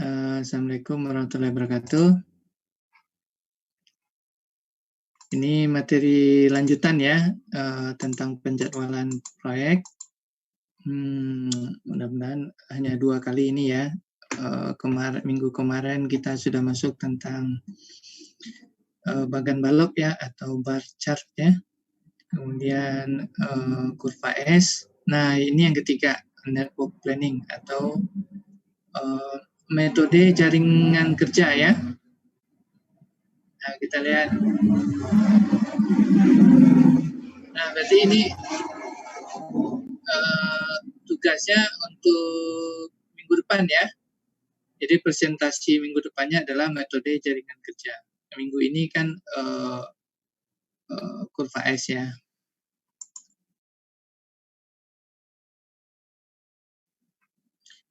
Assalamualaikum warahmatullahi wabarakatuh. Ini materi lanjutan ya tentang penjadwalan proyek. Mudah-mudahan hanya 2 kali ini ya. Minggu kemarin kita sudah masuk tentang bagan balok ya atau bar chart ya. Kemudian kurva S. Nah ini yang ketiga, network planning atau metode jaringan kerja ya. Nah, kita lihat. Nah, berarti ini tugasnya untuk minggu depan ya. Jadi presentasi minggu depannya adalah metode jaringan kerja. Minggu ini kan kurva S ya.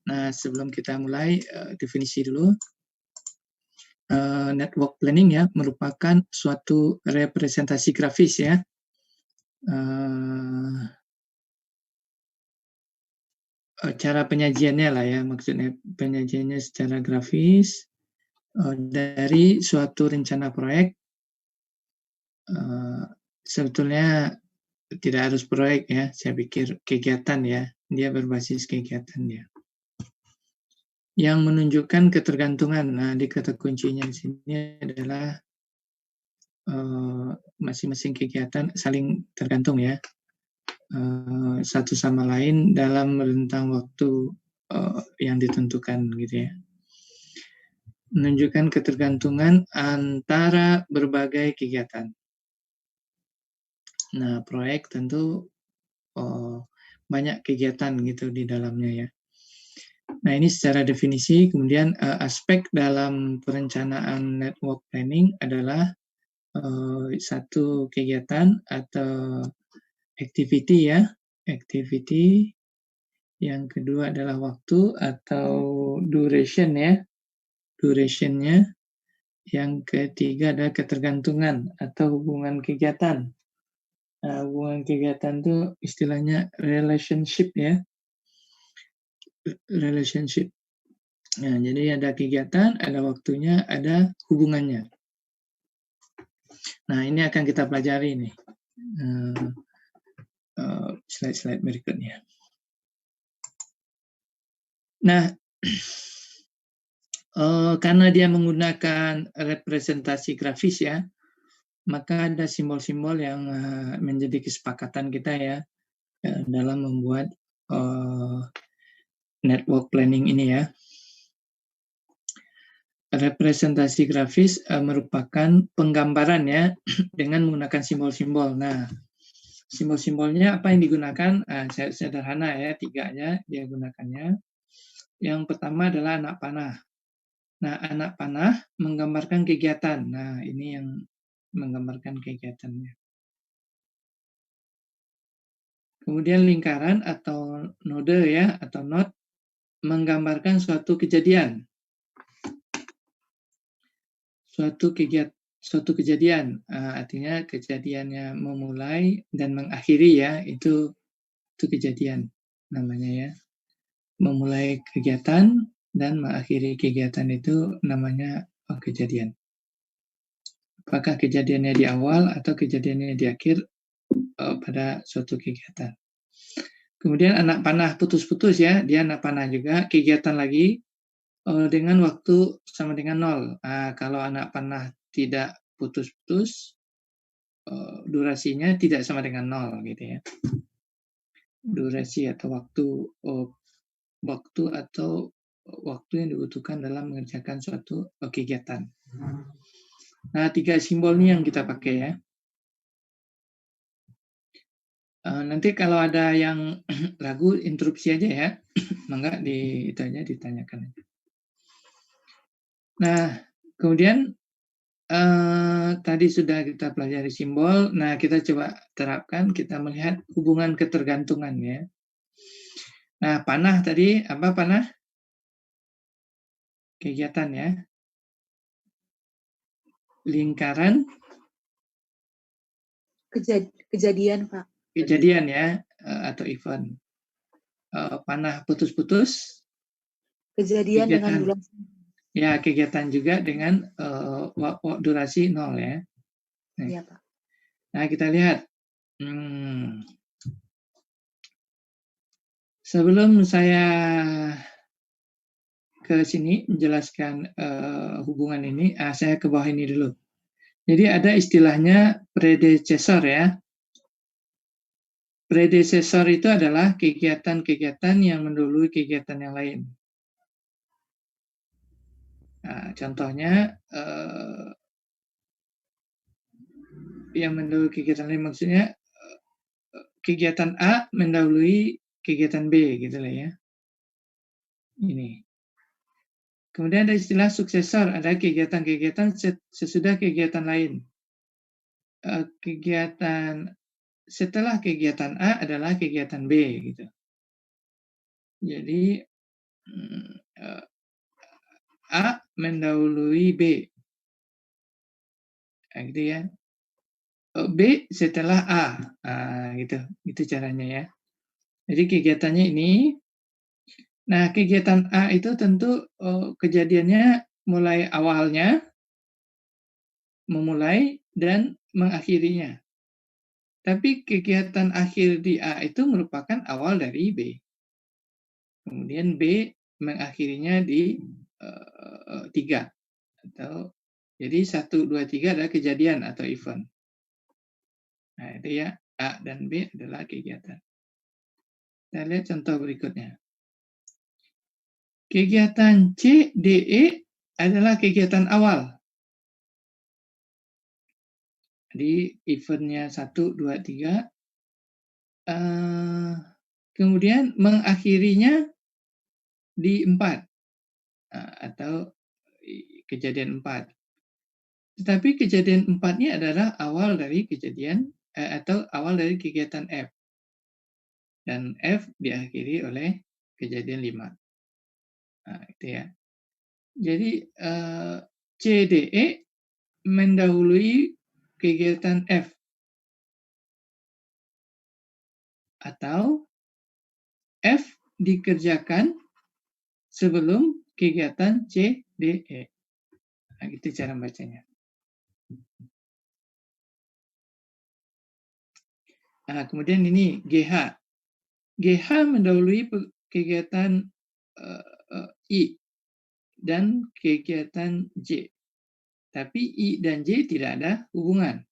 Nah, sebelum kita mulai, definisi dulu. Network planning ya merupakan suatu representasi grafis ya. Cara penyajiannya lah ya, maksudnya penyajiannya secara grafis dari suatu rencana proyek. Sebetulnya tidak harus proyek ya, saya pikir kegiatan ya, dia berbasis kegiatan ya. Yang menunjukkan ketergantungan. Nah, di kata kuncinya di sini adalah masing-masing kegiatan saling tergantung ya, satu sama lain dalam rentang waktu yang ditentukan gitu ya. Menunjukkan ketergantungan antara berbagai kegiatan. Nah, proyek tentu banyak kegiatan gitu di dalamnya ya. Nah, ini secara definisi. Kemudian aspek dalam perencanaan network planning adalah satu kegiatan atau activity ya, activity. Yang kedua adalah waktu atau duration ya, durationnya. Yang ketiga adalah ketergantungan atau hubungan kegiatan. Nah, hubungan kegiatan itu istilahnya relationship ya, relationship. Nah, jadi ada kegiatan, ada waktunya, ada hubungannya. Nah, ini akan kita pelajari nih. Slide-slide berikutnya. Nah, karena dia menggunakan representasi grafis ya, maka ada simbol-simbol yang menjadi kesepakatan kita ya dalam membuat network planning ini ya. Representasi grafis merupakan penggambaran ya dengan menggunakan simbol-simbol. Nah, simbol-simbolnya apa yang digunakan? Sederhana ya, 3 aja dia gunakannya. Yang pertama adalah anak panah. Nah, anak panah menggambarkan kegiatan. Nah, ini yang menggambarkan kegiatannya. Kemudian lingkaran atau node ya, atau node menggambarkan suatu kejadian. Suatu kejadian, artinya kejadiannya memulai dan mengakhiri ya, itu kejadian namanya ya. Memulai kegiatan dan mengakhiri kegiatan itu namanya kejadian. Apakah kejadiannya di awal atau kejadiannya di akhir pada suatu kegiatan. Kemudian anak panah putus-putus ya, dia anak panah juga, kegiatan lagi dengan waktu sama dengan 0. Kalau anak panah tidak putus-putus, durasinya tidak sama dengan 0 gitu ya. Durasi atau waktu yang dibutuhkan dalam mengerjakan suatu kegiatan. Nah, 3 simbol ini yang kita pakai ya. Nanti kalau ada yang ragu, interupsi aja ya. Mangga itu aja ditanyakan. Nah, kemudian tadi sudah kita pelajari simbol. Nah, kita coba terapkan, kita melihat hubungan ketergantungan ya. Nah, panah tadi, apa panah? Kegiatan ya. Lingkaran? Kejadian, Pak. Kejadian ya, atau event. Panah putus-putus? Kejadian dengan durasi. Ya, kegiatan juga dengan durasi 0 ya. Iya, Pak. Nah, kita lihat. Sebelum saya ke sini menjelaskan hubungan ini, saya ke bawah ini dulu. Jadi ada istilahnya predecessor ya. Predecessor itu adalah kegiatan-kegiatan yang mendahului kegiatan yang lain. Nah, contohnya yang mendahului kegiatan lain maksudnya kegiatan A mendahului kegiatan B gitu lah ya. Ini. Kemudian ada istilah suksesor, ada kegiatan-kegiatan sesudah kegiatan lain. Kegiatan setelah kegiatan A adalah kegiatan B gitu. Jadi A mendahului B, gitu ya. B setelah A, gitu, itu caranya ya. Jadi kegiatannya ini. Nah, kegiatan A itu tentu kejadiannya mulai awalnya, memulai dan mengakhirinya. Tapi kegiatan akhir di A itu merupakan awal dari B. Kemudian B mengakhirinya di 3. Atau jadi 1, 2, 3 adalah kejadian atau event. Nah, itu ya, A dan B adalah kegiatan. Kita lihat contoh berikutnya. Kegiatan C, D, E adalah kegiatan awal. Jadi eventnya 1, 2, 3. Kemudian mengakhirinya di 4. Atau kejadian 4. Tetapi kejadian 4-nya adalah awal dari kejadian atau awal dari kegiatan F. Dan F diakhiri oleh kejadian 5. Nah, itu ya. Jadi C, D, E mendahului kegiatan F. Atau F dikerjakan sebelum kegiatan C, D, E. Nah, itu cara bacanya. Nah, kemudian ini GH. GH mendahului kegiatan I dan kegiatan J. Tapi I dan J tidak ada hubungan.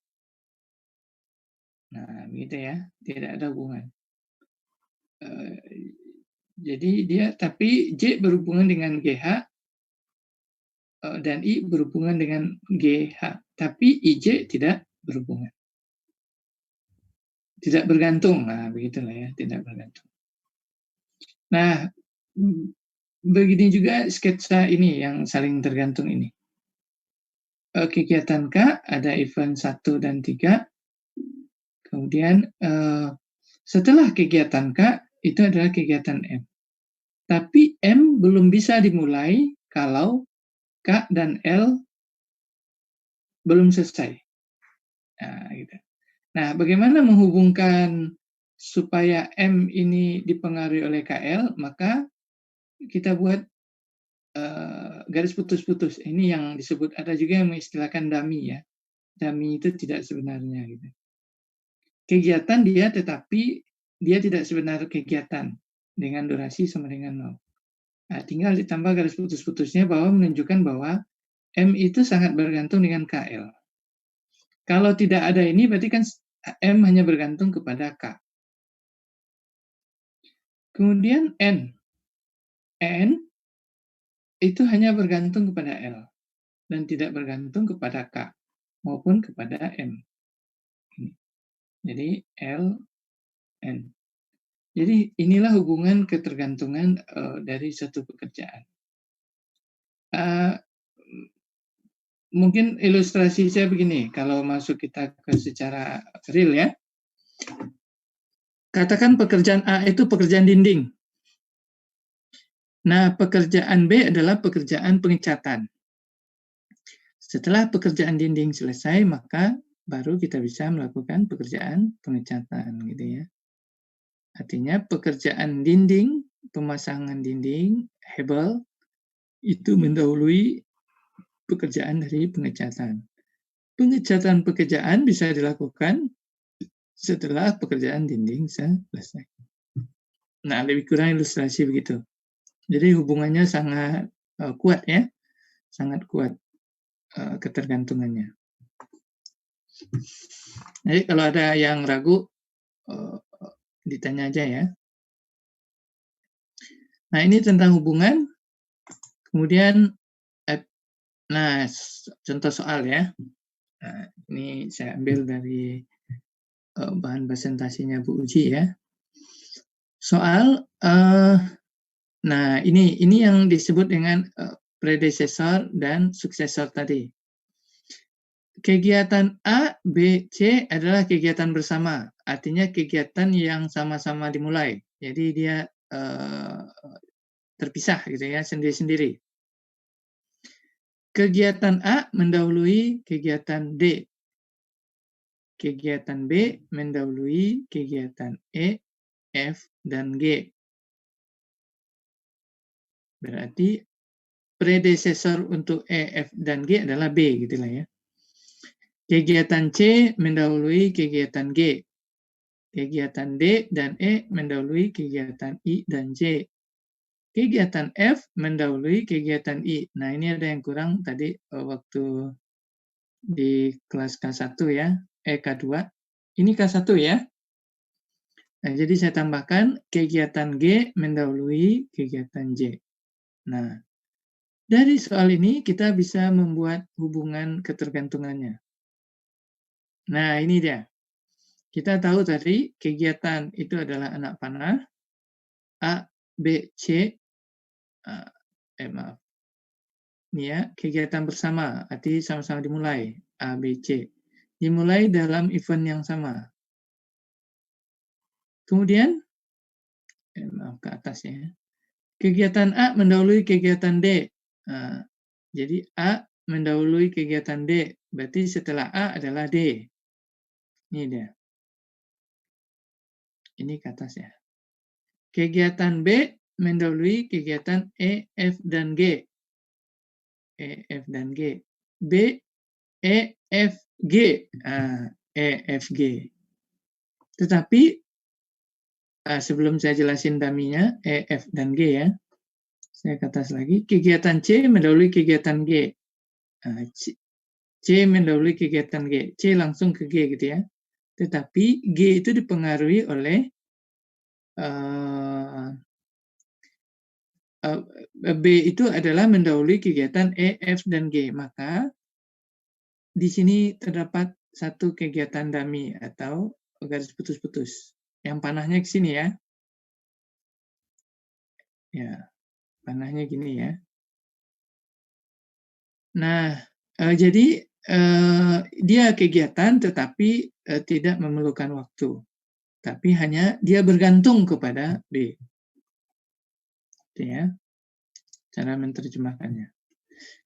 Nah, begitu ya, tidak ada hubungan. Jadi tapi J berhubungan dengan GH dan I berhubungan dengan GH. Tapi IJ tidak berhubungan. Tidak bergantung, nah begitulah ya, tidak bergantung. Nah, begini juga sketsa ini yang saling tergantung ini. Kegiatan K ada event 1 dan 3. Kemudian setelah kegiatan K itu adalah kegiatan M. Tapi M belum bisa dimulai kalau K dan L belum selesai. Nah, gitu. Nah, bagaimana menghubungkan supaya M ini dipengaruhi oleh KL? Maka kita buat garis putus-putus. Ini yang disebut, ada juga yang mengistilahkan dummy ya. Dummy itu tidak sebenarnya gitu. Kegiatan dia, tetapi dia tidak sebenar kegiatan dengan durasi sama dengan 0. Nah, tinggal ditambah garis putus-putusnya bahwa menunjukkan bahwa M itu sangat bergantung dengan KL. Kalau tidak ada ini berarti kan M hanya bergantung kepada K. Kemudian N. N itu hanya bergantung kepada L dan tidak bergantung kepada K maupun kepada M. Jadi L, N. Jadi inilah hubungan ketergantungan dari satu pekerjaan. Mungkin ilustrasi saya begini, kalau masuk kita ke secara real ya. Katakan pekerjaan A itu pekerjaan dinding. Nah, pekerjaan B adalah pekerjaan pengecatan. Setelah pekerjaan dinding selesai, maka baru kita bisa melakukan pekerjaan pengecatan gitu ya. Artinya pekerjaan dinding, pemasangan dinding, hebel, itu mendahului pekerjaan dari pengecatan. Pengecatan pekerjaan bisa dilakukan setelah pekerjaan dinding selesai. Nah, lebih kurang ilustrasi begitu. Jadi hubungannya sangat kuat ya, sangat kuat ketergantungannya. Jadi kalau ada yang ragu, ditanya aja ya. Nah, ini tentang hubungan. Kemudian, nah, contoh soal ya. Nah, ini saya ambil dari bahan presentasinya Bu Uji ya. Soal, nah ini yang disebut dengan predecessor dan suksesor tadi. Kegiatan A, B, C adalah kegiatan bersama, artinya kegiatan yang sama-sama dimulai. Jadi dia terpisah gitu ya, sendiri-sendiri. Kegiatan A mendahului kegiatan D. Kegiatan B mendahului kegiatan E, F, dan G. Berarti predecessor untuk E, F, dan G adalah B gitu lah ya. Kegiatan C mendahului kegiatan G. Kegiatan D dan E mendahului kegiatan I dan J. Kegiatan F mendahului kegiatan I. Nah, ini ada yang kurang tadi waktu di kelas K1 ya, K2. Ini K1 ya. Nah, jadi saya tambahkan kegiatan G mendahului kegiatan J. Nah, dari soal ini kita bisa membuat hubungan ketergantungannya. Nah, ini dia. Kita tahu tadi kegiatan itu adalah anak panah, A, B, C, maaf. Ini ya, kegiatan bersama, arti sama-sama dimulai, A, B, C. Dimulai dalam event yang sama. Kemudian, maaf ke atas ya. Kegiatan A mendahului kegiatan D. Jadi A mendahului kegiatan D, berarti setelah A adalah D. Ini dia. Ini ke atas ya. Kegiatan B mendahului kegiatan E, F, dan G. E, F, dan G. B, E, F, G. E, F, G. Tetapi sebelum saya jelasin daminya, E, F, dan G ya. Saya ke atas lagi. Kegiatan C mendahului kegiatan G. C mendahului kegiatan G. C langsung ke G gitu ya. Tetapi G itu dipengaruhi oleh B itu adalah mendahului kegiatan E, F, dan G. Maka di sini terdapat satu kegiatan dummy atau garis putus-putus. Yang panahnya ke sini ya. Ya, panahnya gini ya. Nah, jadi dia kegiatan tetapi tidak memerlukan waktu. Tapi hanya dia bergantung kepada B. Itu ya, cara menerjemahkannya.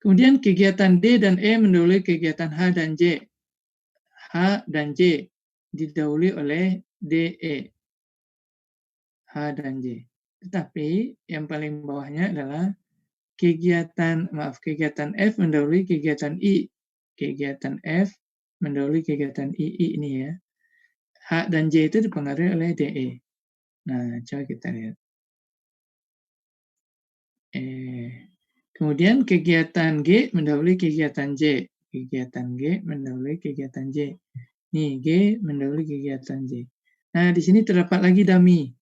Kemudian kegiatan D dan E mendahului kegiatan H dan J. H dan J didahului oleh D, E. H dan J. Tetapi yang paling bawahnya adalah kegiatan F mendahului kegiatan I. Kegiatan F mendahului kegiatan I ini ya. H dan J itu dipengaruhi oleh DE. Nah, coba kita lihat. Kemudian kegiatan G mendahului kegiatan J. Kegiatan G mendahului kegiatan J. Nih, G mendahului kegiatan J. Nah, di sini terdapat lagi dummy.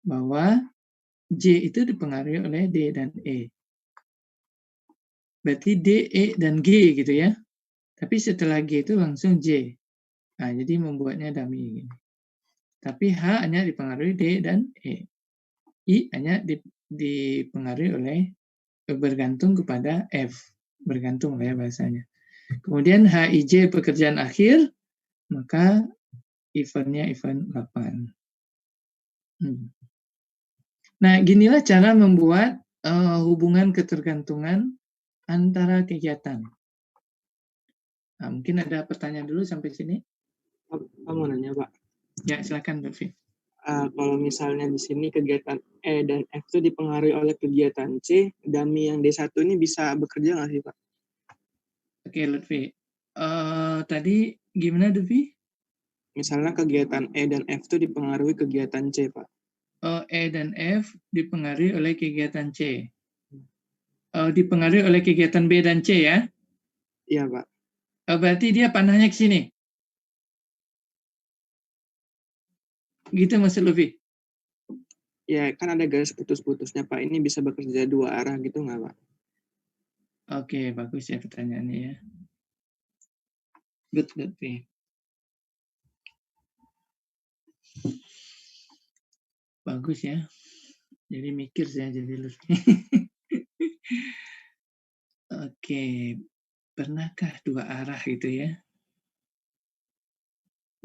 Bahwa J itu dipengaruhi oleh D dan E. Berarti D, E, dan G gitu ya. Tapi setelah G itu langsung J. Nah, jadi membuatnya dummy. Tapi H hanya dipengaruhi D dan E. I hanya dipengaruhi oleh bergantung kepada F. Bergantung lah ya bahasanya. Kemudian HIJ pekerjaan akhir, maka eventnya event 8. Nah, ginilah cara membuat hubungan ketergantungan antara kegiatan. Nah, mungkin ada pertanyaan dulu sampai sini. Pak mau nanya, Pak. Ya, silakan, David. Kalau misalnya di sini kegiatan E dan F itu dipengaruhi oleh kegiatan C, dummy yang D1 ini bisa bekerja nggak sih, Pak? Oke, Lutfi. Tadi gimana, Lutfi? Misalnya kegiatan E dan F itu dipengaruhi kegiatan C, Pak. E dan F dipengaruhi oleh kegiatan C. Dipengaruhi oleh kegiatan B dan C ya? Iya, Pak. Berarti dia panahnya ke sini. Gitu maksud Lutfi? Ya, kan ada garis putus-putusnya, Pak. Ini bisa bekerja dua arah gitu nggak, Pak? Oke, bagus ya pertanyaannya ya. Good, Lutfi. Bagus ya. Jadi mikir saya jadi Lutfi. Oke, pernahkah dua arah gitu ya?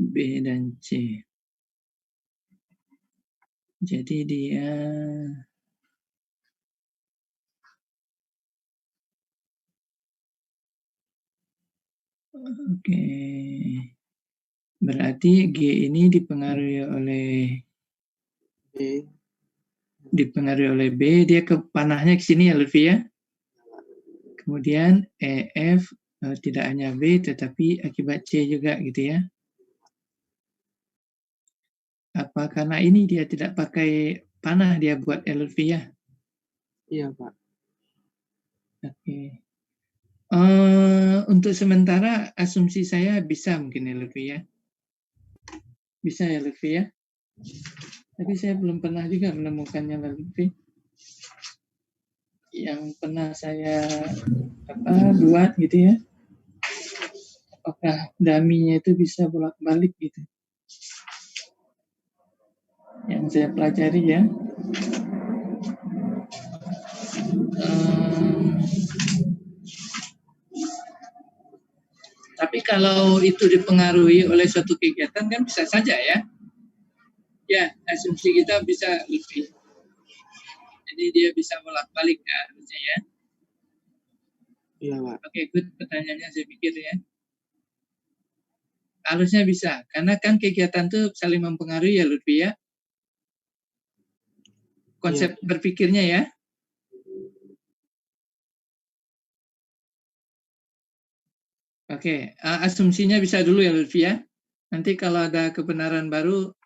B dan C. Jadi dia oke. Berarti G ini dipengaruhi oleh B, dia ke panahnya ke sini ya Lutfi ya. Kemudian EF tidak hanya B tetapi akibat C juga gitu ya. Apa karena ini dia tidak pakai panah dia buat Lutfi ya? Iya, Pak. Oke. Untuk sementara asumsi saya bisa mungkin ya Lutfi ya. Bisa ya Lutfi ya. Tapi saya belum pernah juga menemukannya Lutfi. Yang pernah saya buat gitu ya. Apakah daminya itu bisa bolak-balik gitu. Yang saya pelajari ya. Tapi kalau itu dipengaruhi oleh suatu kegiatan kan bisa saja ya. Ya, asumsi kita bisa lebih. Jadi dia bisa bolak-balik ya, harusnya ya. Iya, Pak. Oke, good pertanyaannya saya pikir ya. Harusnya bisa, karena kan kegiatan itu saling mempengaruhi ya Lutfi ya. Konsep berpikirnya ya. Oke, asumsinya bisa dulu ya Lutfi ya. Nanti kalau ada kebenaran baru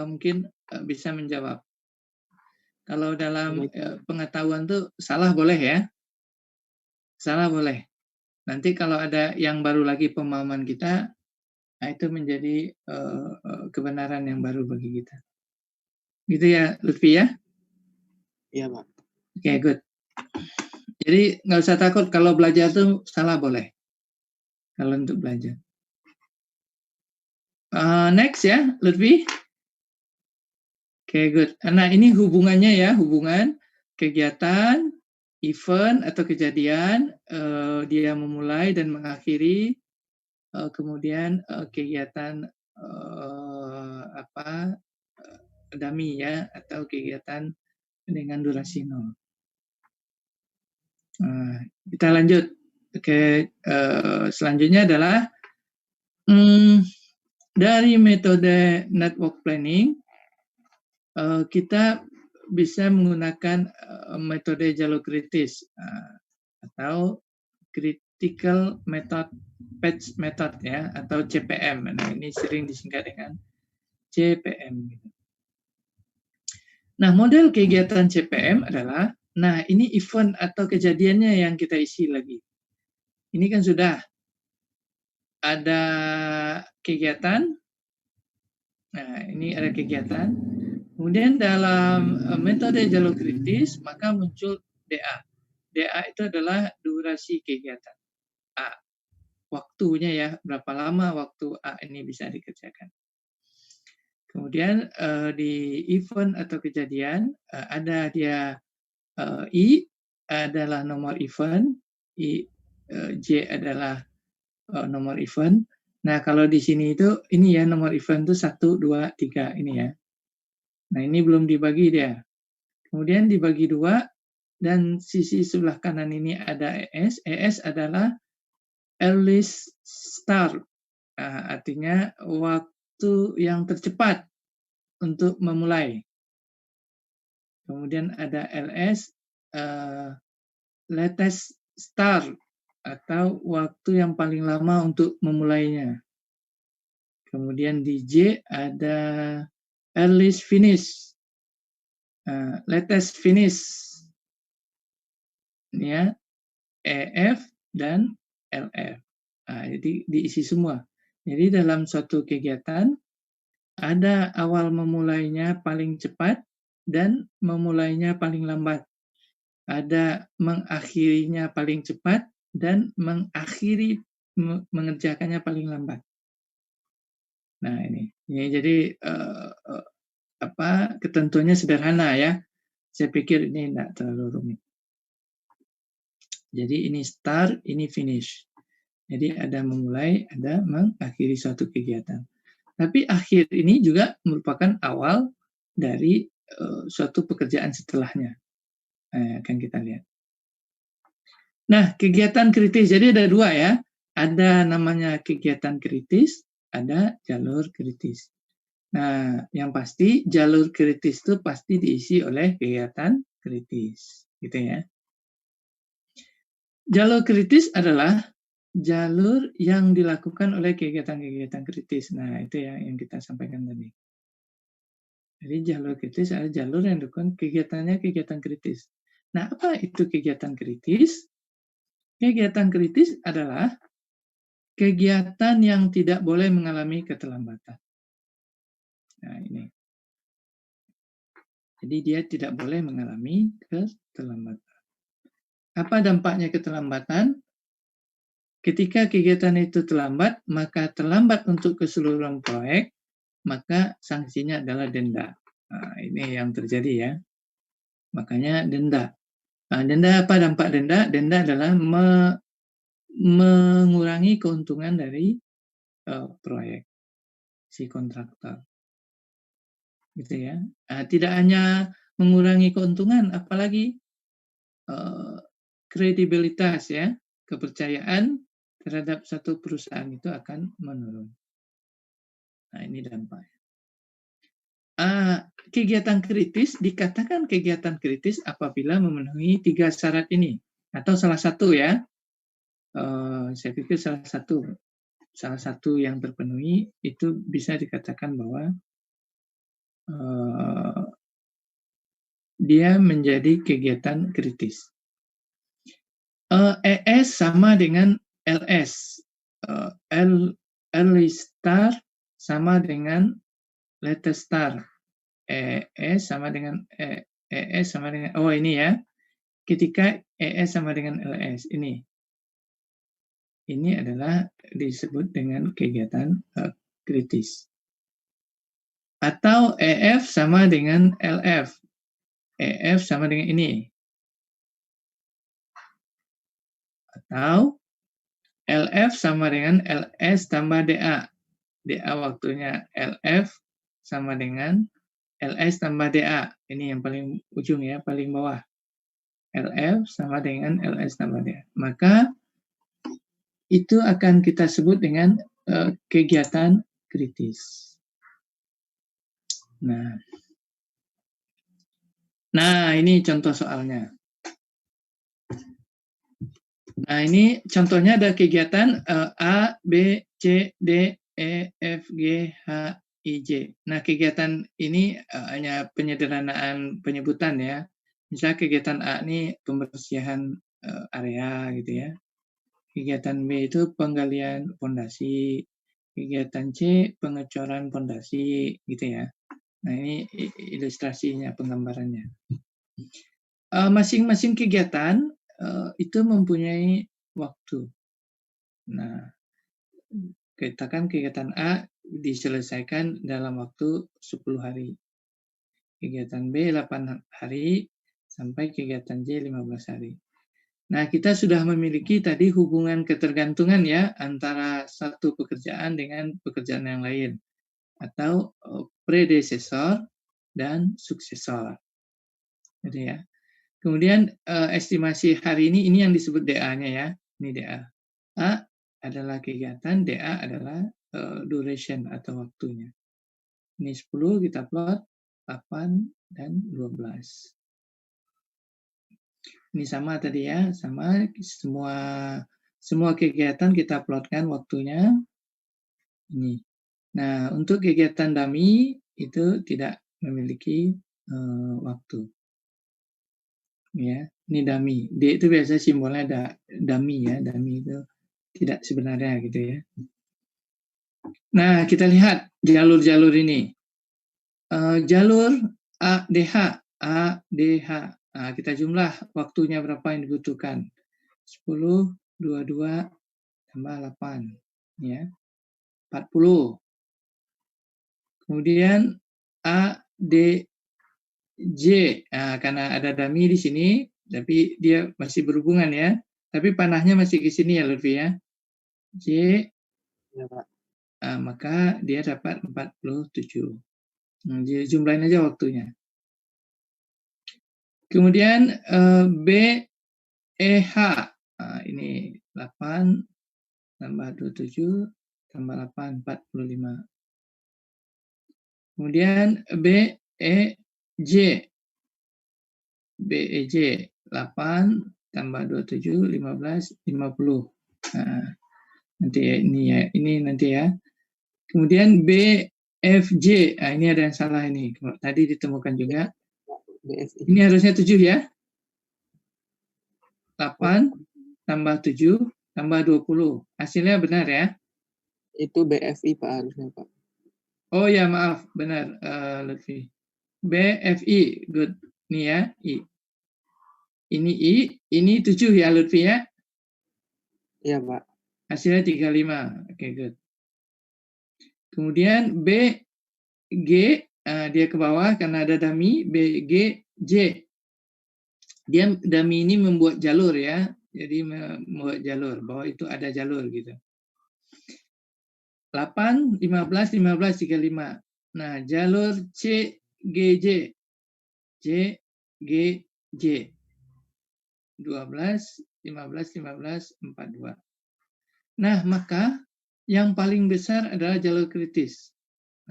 mungkin bisa menjawab. Kalau dalam pengetahuan tuh salah boleh ya. Salah boleh. Nanti kalau ada yang baru lagi pemahaman kita, nah itu menjadi kebenaran yang baru bagi kita. Gitu ya Lutfi ya? Iya, Pak. Oke, good. Jadi nggak usah takut kalau belajar tuh salah boleh. Kalau untuk belajar. Next ya, Lutfi. Oke, good. Nah, ini hubungannya ya, hubungan kegiatan, event atau kejadian, dia memulai dan mengakhiri, kemudian kegiatan dummy ya, atau kegiatan dengan durasi 0. Kita lanjut. Oke, selanjutnya adalah dari metode network planning, kita bisa menggunakan metode jalur kritis atau critical method patch method ya, atau CPM. Nah, ini sering disingkat dengan CPM. Nah, model kegiatan CPM adalah, nah ini event atau kejadiannya yang kita isi lagi. Ini kan sudah ada kegiatan. Nah, ini ada kegiatan. Kemudian dalam metode jalur kritis, maka muncul DA. DA itu adalah durasi kegiatan A. Waktunya ya, berapa lama waktu A ini bisa dikerjakan. Kemudian di event atau kejadian, ada dia I adalah nomor event, J adalah nomor event. Nah, kalau di sini itu, ini ya nomor event itu 1, 2, 3 ini ya. Nah, ini belum dibagi dia. Kemudian dibagi 2, dan sisi sebelah kanan ini ada ES. ES adalah earliest start. Artinya waktu yang tercepat untuk memulai. Kemudian ada LS, latest start atau waktu yang paling lama untuk memulainya. Kemudian di J ada earliest finish, latest finish, ya, EF dan LF. Nah, jadi diisi semua. Jadi dalam suatu kegiatan ada awal memulainya paling cepat dan memulainya paling lambat. Ada mengakhirinya paling cepat dan mengerjakannya paling lambat. Nah, ini jadi ketentuannya sederhana ya. Saya pikir ini tidak terlalu rumit. Jadi ini start, ini finish. Jadi ada memulai, ada mengakhiri suatu kegiatan. Tapi akhir ini juga merupakan awal dari suatu pekerjaan setelahnya. Akan kita lihat. Nah, kegiatan kritis. Jadi ada dua ya. Ada namanya kegiatan kritis, ada jalur kritis. Nah, yang pasti jalur kritis itu pasti diisi oleh kegiatan kritis, gitu ya. Jalur kritis adalah jalur yang dilakukan oleh kegiatan-kegiatan kritis. Nah, itu yang kita sampaikan tadi. Jadi jalur kritis adalah jalur yang dilakukan kegiatannya kegiatan kritis. Nah, apa itu kegiatan kritis? Kegiatan kritis adalah kegiatan yang tidak boleh mengalami keterlambatan. Nah, ini. Jadi dia tidak boleh mengalami keterlambatan. Apa dampaknya keterlambatan? Ketika kegiatan itu terlambat, maka terlambat untuk keseluruhan proyek, maka sanksinya adalah denda. Nah, ini yang terjadi ya. Makanya denda. Nah, denda apa dampak denda? Denda adalah mengurangi keuntungan dari proyek si kontraktor. Gitu ya. Nah, tidak hanya mengurangi keuntungan, apalagi kredibilitas ya, kepercayaan terhadap satu perusahaan itu akan menurun. Nah, ini dampaknya. Kegiatan kritis dikatakan kegiatan kritis apabila memenuhi 3 syarat ini, atau salah satu ya. Saya pikir salah satu yang terpenuhi itu bisa dikatakan bahwa dia menjadi kegiatan kritis. ES sama dengan LS. Early start sama dengan latest start. ES sama dengan ini ya. Ketika ES sama dengan LS ini. Ini adalah disebut dengan kegiatan kritis. Atau EF sama dengan LF. EF sama dengan ini. Atau LF sama dengan LS tambah DA. DA waktunya LF sama dengan LS tambah DA. Ini yang paling ujung ya, paling bawah. LF sama dengan LS tambah DA. Maka itu akan kita sebut dengan kegiatan kritis. Nah, ini contoh soalnya. Nah, ini contohnya ada kegiatan A, B, C, D, E, F, G, H, I, J. Nah, kegiatan ini hanya penyederhanaan penyebutan ya. Misalnya kegiatan A ini pembersihan area gitu ya. Kegiatan B itu penggalian fondasi. Kegiatan C pengecoran fondasi gitu ya. Nah, ini ilustrasinya, penggambarannya. Masing-masing kegiatan itu mempunyai waktu. Nah, katakan kegiatan A diselesaikan dalam waktu 10 hari. Kegiatan B 8 hari sampai kegiatan C 15 hari. Nah, kita sudah memiliki tadi hubungan ketergantungan ya antara satu pekerjaan dengan pekerjaan yang lain atau predesesor dan suksesor. Gitu ya. Kemudian estimasi hari ini yang disebut DA-nya ya. Ini DA. A adalah kegiatan, DA adalah duration atau waktunya. Ini 10 kita plot, 8 dan 12. Ini sama tadi ya, sama semua kegiatan kita plotkan waktunya ini. Nah, untuk kegiatan dummy itu tidak memiliki waktu. Ya, ini dummy. D itu biasa simbolnya ada dummy ya, dummy itu tidak sebenarnya gitu ya. Nah, kita lihat jalur-jalur ini. Jalur ADH, ADH. Nah, kita jumlah waktunya berapa yang dibutuhkan. 10, 22, tambah 8. Ya, 40. Kemudian ADJ, karena ada dummy di sini, tapi dia masih berhubungan ya. Tapi panahnya masih ke sini ya Lutfi ya. J, Ya, Pak. maka dia dapat 47. Jadi jumlahin aja waktunya. Kemudian BEH, ini 8 tambah 27 tambah 8, 45. Kemudian BEJ, BEJ 8 tambah 27, 15, 50. Nah, nanti ya, ini nanti ya. Kemudian BFJ, ini ada yang salah ini. Tadi ditemukan juga. BFI. Ini harusnya 7 ya. 8 tambah 7 tambah 20. Hasilnya benar ya? Itu BFI, Pak, harusnya, Pak. Oh ya, maaf. Benar, Lutfi. BFI, good. Ini ya, I. Ini I, ini 7 ya Lutfi ya? Iya, Pak. Hasilnya 35. Oke, good. Kemudian BG, dia ke bawah karena ada dummy. BGJ. Dia dummy ini membuat jalur ya. Jadi membuat jalur, bahwa itu ada jalur gitu. 8, 15, 15, 35. Nah, jalur CGJ. CGJ. 12, 15, 15, 42. Nah, maka yang paling besar adalah jalur kritis.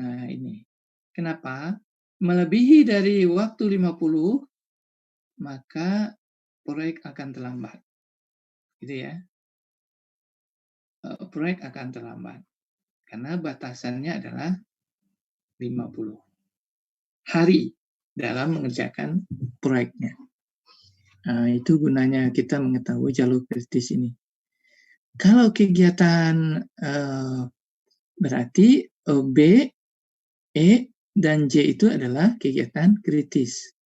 Nah, ini. Kenapa? Melebihi dari waktu 50, maka proyek akan terlambat. Gitu ya. Proyek akan terlambat. Karena batasannya adalah 50 hari dalam mengerjakan proyeknya. Nah, itu gunanya kita mengetahui jalur kritis ini. Kalau kegiatan berarti B, E, dan J itu adalah kegiatan kritis.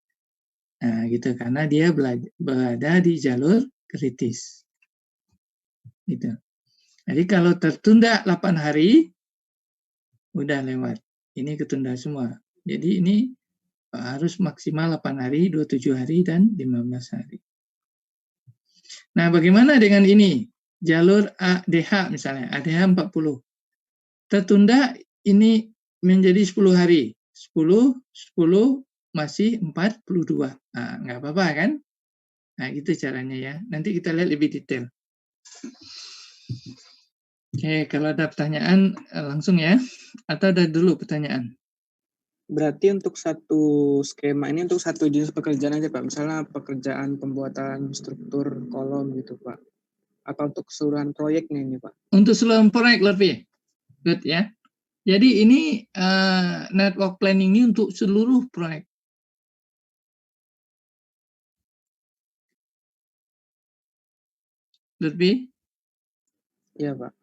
Nah, gitu, karena dia berada di jalur kritis. Gitu. Jadi kalau tertunda 8 hari, udah lewat. Ini ketunda semua. Jadi ini harus maksimal 8 hari, 27 hari, dan 15 hari. Nah, bagaimana dengan ini? Jalur ADH misalnya, ADH 40. Tertunda ini menjadi 10 hari. 10 masih 42. Nah, nggak apa-apa kan? Nah, gitu caranya ya. Nanti kita lihat lebih detail. Oke, kalau ada pertanyaan langsung ya. Atau ada dulu pertanyaan? Berarti untuk satu skema ini untuk satu jenis pekerjaan aja, Pak. Misalnya pekerjaan pembuatan struktur kolom gitu, Pak. Atau untuk keseluruhan proyeknya ini, Pak? Untuk seluruh proyek, Lutfi. Good ya. Jadi ini network planning ini untuk seluruh proyek. Lutfi? Iya, Pak.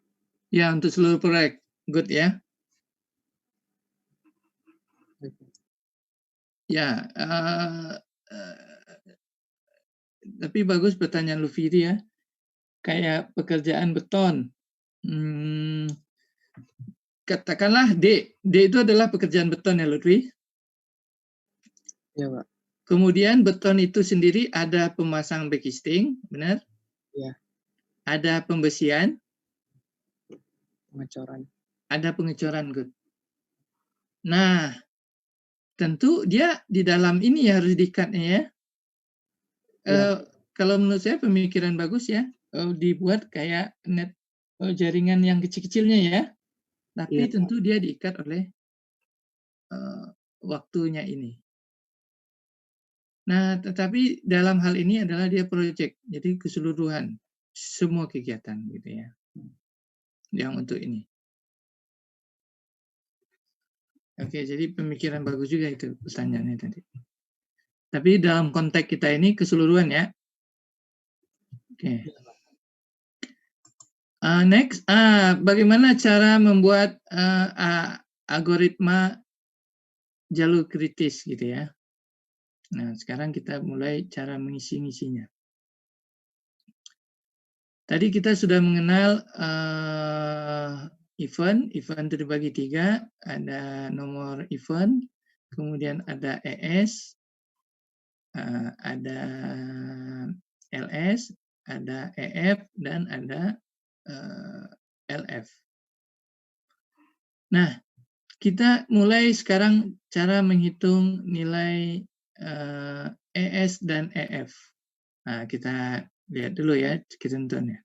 Ya, untuk seluruh proyek. Good ya. Ya, tapi bagus pertanyaan Lutfi ya. Kayak pekerjaan beton. Katakanlah D itu adalah pekerjaan beton ya Lutfi. Iya, Pak. Kemudian beton itu sendiri ada pemasang backisting, benar? Iya. Ada pembesian. Pengecoran. Ada pengecoran, good. Nah, tentu dia di dalam ini harus di-cut-nya ya. Kalau menurut saya pemikiran bagus ya, dibuat kayak net jaringan yang kecil-kecilnya ya. Tapi tentu dia diikat oleh waktunya ini. Nah, tetapi dalam hal ini adalah dia project, jadi keseluruhan semua kegiatan gitu ya, yang untuk ini. Oke, jadi pemikiran bagus juga itu pertanyaannya tadi. Tapi dalam konteks kita ini keseluruhan ya. Oke. Next, bagaimana cara membuat algoritma jalur kritis gitu ya. Nah, sekarang kita mulai cara mengisi-ngisinya. Tadi kita sudah mengenal event itu dibagi 3, ada nomor event, kemudian ada ES, ada LS, ada EF, dan ada LF. Nah, kita mulai sekarang cara menghitung nilai ES dan EF. Nah, kita lihat dulu ya ketentuannya.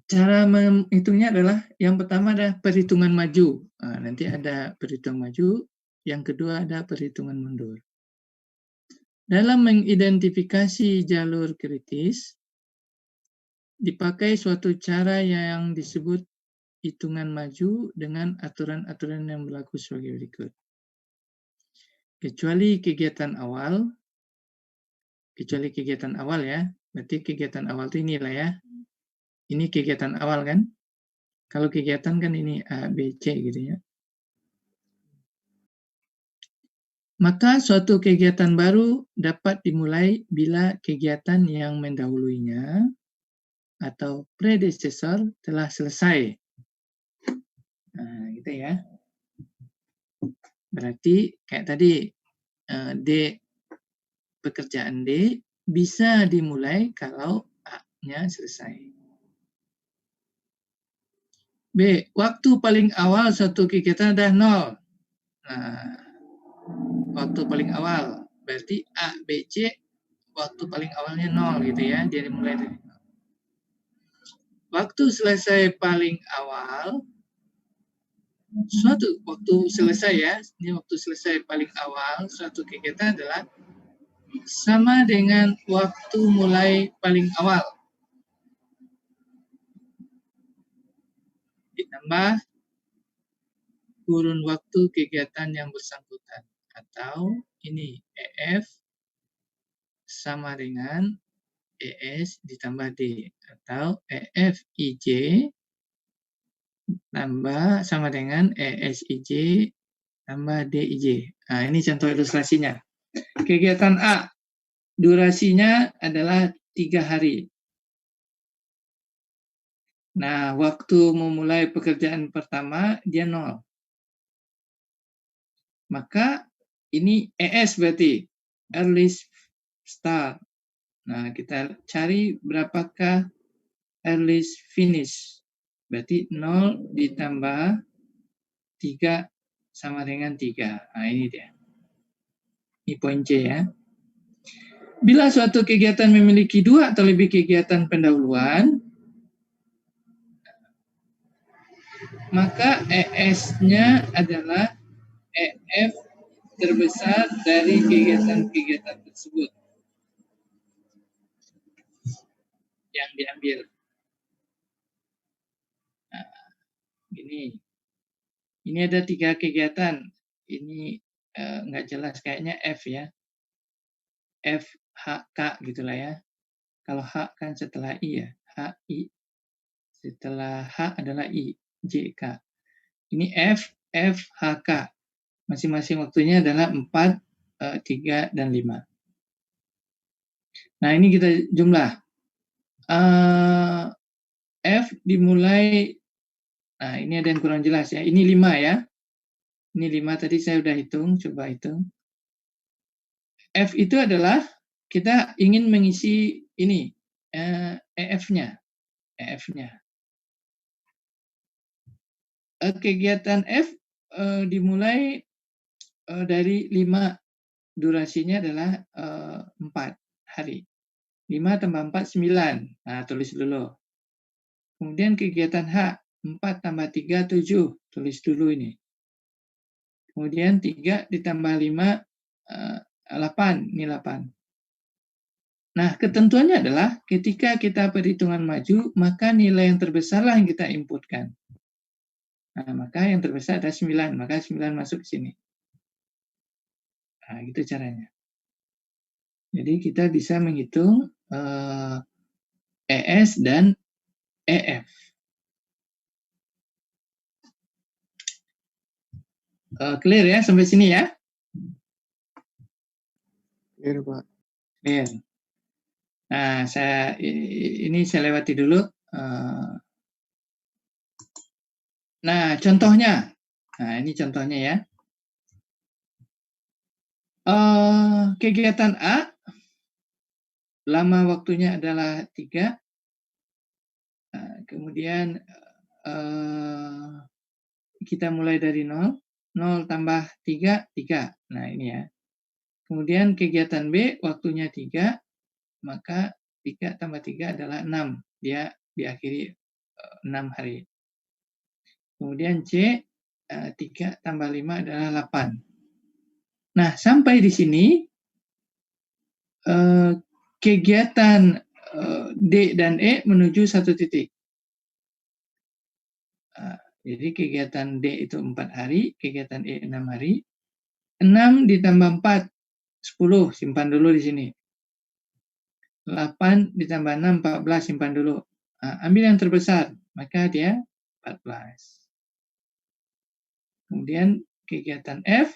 Cara menghitungnya adalah yang pertama ada perhitungan maju. Nah, nanti ada perhitungan maju, yang kedua ada perhitungan mundur. Dalam mengidentifikasi jalur kritis, dipakai suatu cara yang disebut hitungan maju dengan aturan-aturan yang berlaku sebagai berikut. Kecuali kegiatan awal ya, berarti kegiatan awal itu inilah ya. Ini kegiatan awal kan? Kalau kegiatan kan ini A, B, C gitu ya. Maka suatu kegiatan baru dapat dimulai bila kegiatan yang mendahulunya atau predecessor telah selesai. Nah, gitu ya. Berarti kayak tadi pekerjaan D bisa dimulai kalau A-nya selesai. B, waktu paling awal suatu kegiatan adalah 0. Nah, waktu paling awal berarti A, B, C waktu paling awalnya 0 gitu ya, dia dimulai dari 0. Waktu selesai paling awal, suatu waktu selesai ya, ini waktu selesai paling awal suatu kegiatan adalah sama dengan waktu mulai paling awal ditambah kurun waktu kegiatan yang bersangkutan, atau ini EF sama dengan ES ditambah D, atau EF IJ tambah sama dengan ES IJ tambah D IJ. Nah, ini contoh ilustrasinya. Kegiatan A, durasinya adalah 3 hari. Nah, waktu memulai pekerjaan pertama, dia 0. Maka ini ES berarti, earliest start. Nah, kita cari berapakah earliest finish. Berarti 0 ditambah 3 sama dengan 3. Nah, ini dia. Ini poin C ya. Bila suatu kegiatan memiliki 2 atau lebih kegiatan pendahuluan, maka ES-nya adalah EF terbesar dari kegiatan-kegiatan tersebut yang diambil. Nah, ini ada 3 kegiatan. Ini nggak jelas, kayaknya F ya. F, H, K gitulah ya. Kalau H kan setelah I ya. H, I. Setelah H adalah I, J, K. Ini F, F, H, K. Masing-masing waktunya adalah 4, 3, dan 5. Nah, ini kita jumlah. F dimulai, nah ini ada yang kurang jelas ya. Ini 5 ya. Ini 5 tadi saya udah hitung, coba hitung. F itu adalah kita ingin mengisi ini, EF-nya. Kegiatan F dimulai dari 5, durasinya adalah 4 hari. 5 tambah 4, 9. Nah, tulis dulu. Kemudian kegiatan H, 4 tambah 3, 7. tulis dulu ini. Kemudian 3 ditambah 5, 8. Ini 8. Nah, ketentuannya adalah ketika kita perhitungan maju, maka nilai yang terbesarlah yang kita inputkan. Nah, maka yang terbesar ada 9, maka 9 masuk ke sini. Nah, gitu caranya. Jadi kita bisa menghitung ES dan EF. Clear ya sampai sini ya? Clear, Pak. Clear. Nah, ini saya lewati dulu. Nah, contohnya. Nah, ini contohnya ya. Kegiatan A, lama waktunya adalah 3. Kemudian kita mulai dari 0. 0 tambah 3, 3. Nah, ini ya. Kemudian kegiatan B, waktunya 3. Maka 3 tambah 3 adalah 6. Dia diakhiri 6 hari. Kemudian C, 3 tambah 5 adalah 8. Nah, sampai di sini kegiatan D dan E menuju satu titik. Jadi kegiatan D itu 4 hari, kegiatan E 6 hari. 6 ditambah 4, 10, simpan dulu di sini. 8 ditambah 6, 14, simpan dulu. Ambil yang terbesar, maka dia 14. Kemudian kegiatan F,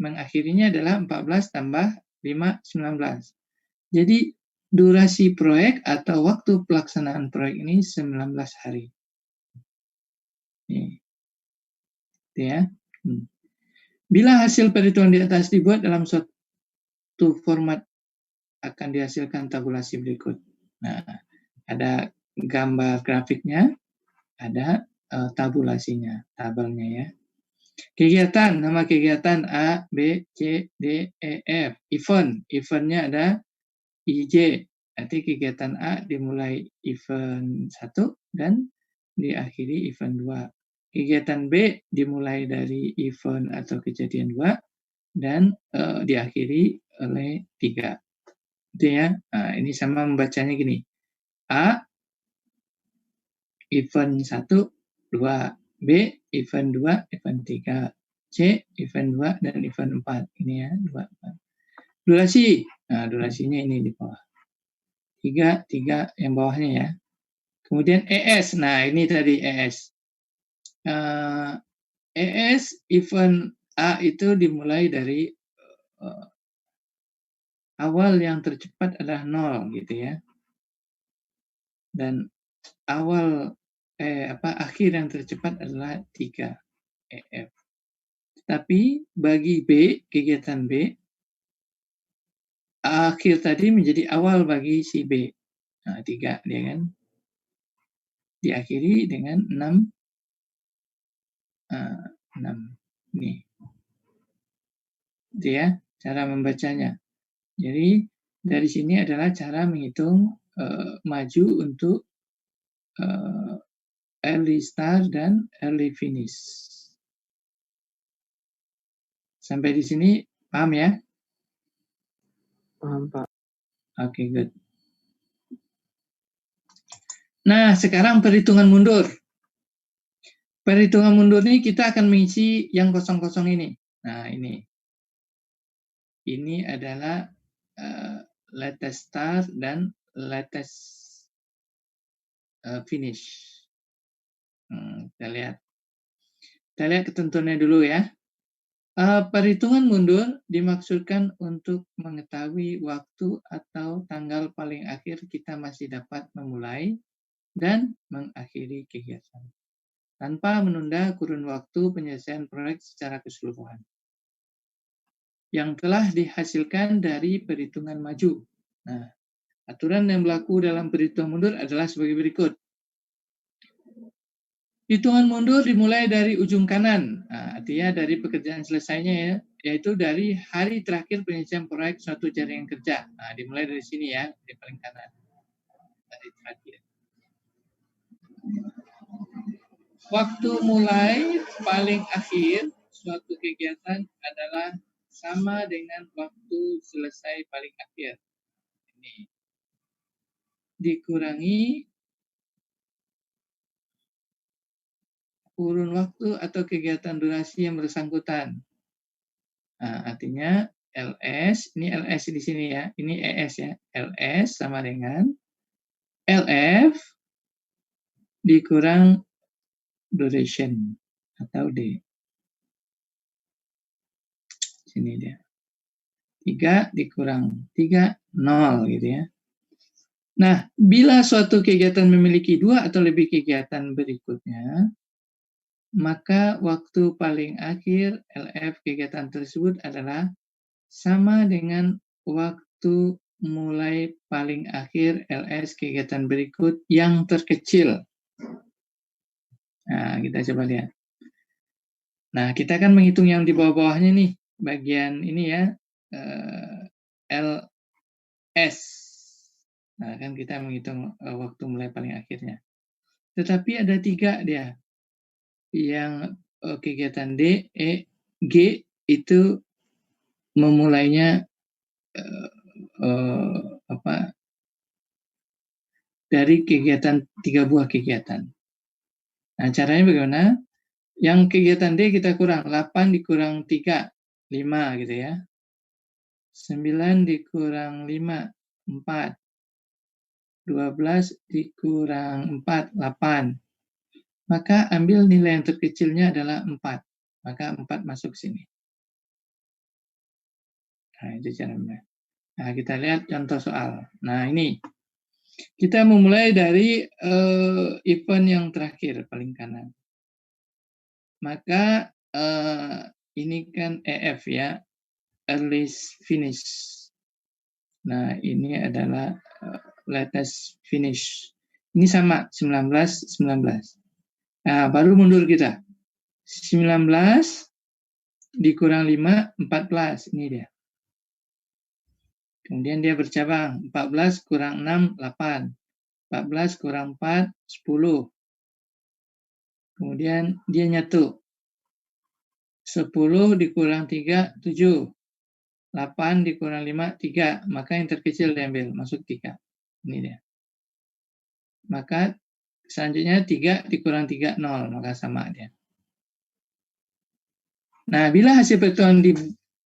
mengakhirinya adalah 14 tambah 5, 19. Jadi durasi proyek atau waktu pelaksanaan proyek ini 19 hari. Nih. Ya. Bila hasil perhitungan di atas dibuat dalam suatu format, akan dihasilkan tabulasi berikut. Nah, ada gambar grafiknya, ada tabulasinya, tabelnya ya. Kegiatan, nama kegiatan A, B, C, D, E, F. Eventnya ada IJ. Nanti kegiatan A dimulai event 1 dan diakhiri event 2. Kegiatan B dimulai dari event atau kejadian 2 dan diakhiri oleh 3. Itu ya. Ini sama membacanya gini. A, event 1, 2. B, event 2, event 3. C, event 2, dan event 4. Ini ya, 2, 4. Durasi. Nah, durasinya ini di bawah. 3 yang bawahnya ya. Kemudian ES. Nah, ini tadi ES. ES event A itu dimulai dari awal yang tercepat adalah 0 gitu ya. Dan akhir yang tercepat adalah 3 EF. Tapi bagi B, kegiatan B, akhir tadi menjadi awal bagi si B. Nah, 3 dia kan. Diakhiri dengan 6. 6. Nih. Itu ya, cara membacanya. Jadi, dari sini adalah cara menghitung maju untuk early start dan early finish. Sampai di sini paham ya? Paham, Pak. Oke, good. Nah, sekarang perhitungan mundur. Perhitungan mundur ini kita akan mengisi yang kosong-kosong ini. Nah, ini. Ini adalah latest start dan latest finish. Kita lihat. Kita lihat ketentuannya dulu ya. Perhitungan mundur dimaksudkan untuk mengetahui waktu atau tanggal paling akhir kita masih dapat memulai dan mengakhiri kegiatan, tanpa menunda kurun waktu penyelesaian proyek secara keseluruhan yang telah dihasilkan dari perhitungan maju. Nah, aturan yang berlaku dalam perhitungan mundur adalah sebagai berikut. Hitungan mundur dimulai dari ujung kanan, artinya dari pekerjaan selesainya ya, yaitu dari hari terakhir penyelesaian proyek suatu jaringan kerja. Nah, dimulai dari sini ya, di paling kanan. Dari terakhir. Waktu mulai paling akhir suatu kegiatan adalah sama dengan waktu selesai paling akhir. Ini dikurangi kurun waktu atau kegiatan durasi yang bersangkutan. Nah, artinya LS, ini LS di sini ya, ini ES ya. LS sama dengan LF dikurang duration atau D. Sini dia. 3 dikurang 3, 0 gitu ya. Nah, bila suatu kegiatan memiliki 2 atau lebih kegiatan berikutnya, maka waktu paling akhir LF kegiatan tersebut adalah sama dengan waktu mulai paling akhir LS kegiatan berikut yang terkecil. Nah, kita coba lihat. Nah, kita kan menghitung yang di bawah-bawahnya nih, bagian ini ya, LS. Nah, kan kita menghitung waktu mulai paling akhirnya. Tetapi ada 3 dia. Yang kegiatan D, E, G itu memulainya dari kegiatan 3 buah kegiatan. Nah, caranya bagaimana? Yang kegiatan D kita kurang, 8 dikurang 3, 5 gitu ya. 9 dikurang 5, 4. 12 dikurang 4, 8. Maka ambil nilai yang terkecilnya adalah 4. Maka 4 masuk sini. Nah, itu caranya. Nah, kita lihat contoh soal. Nah, ini. Kita memulai dari event yang terakhir, paling kanan. Maka ini kan EF ya, earliest finish. Nah, ini adalah latest finish. Ini sama, 19, 19. Nah, baru mundur kita. 19 dikurang 5, 14. Ini dia. Kemudian dia bercabang. 14 kurang 6, 8. 14 kurang 4, 10. Kemudian dia nyatu. 10 dikurang 3, 7. 8 dikurang 5, 3. Maka yang terkecil diambil, masuk 3. Ini dia. Maka selanjutnya 3 dikurang 3, 0. Maka sama dia. Nah, bila hasil perhitungan di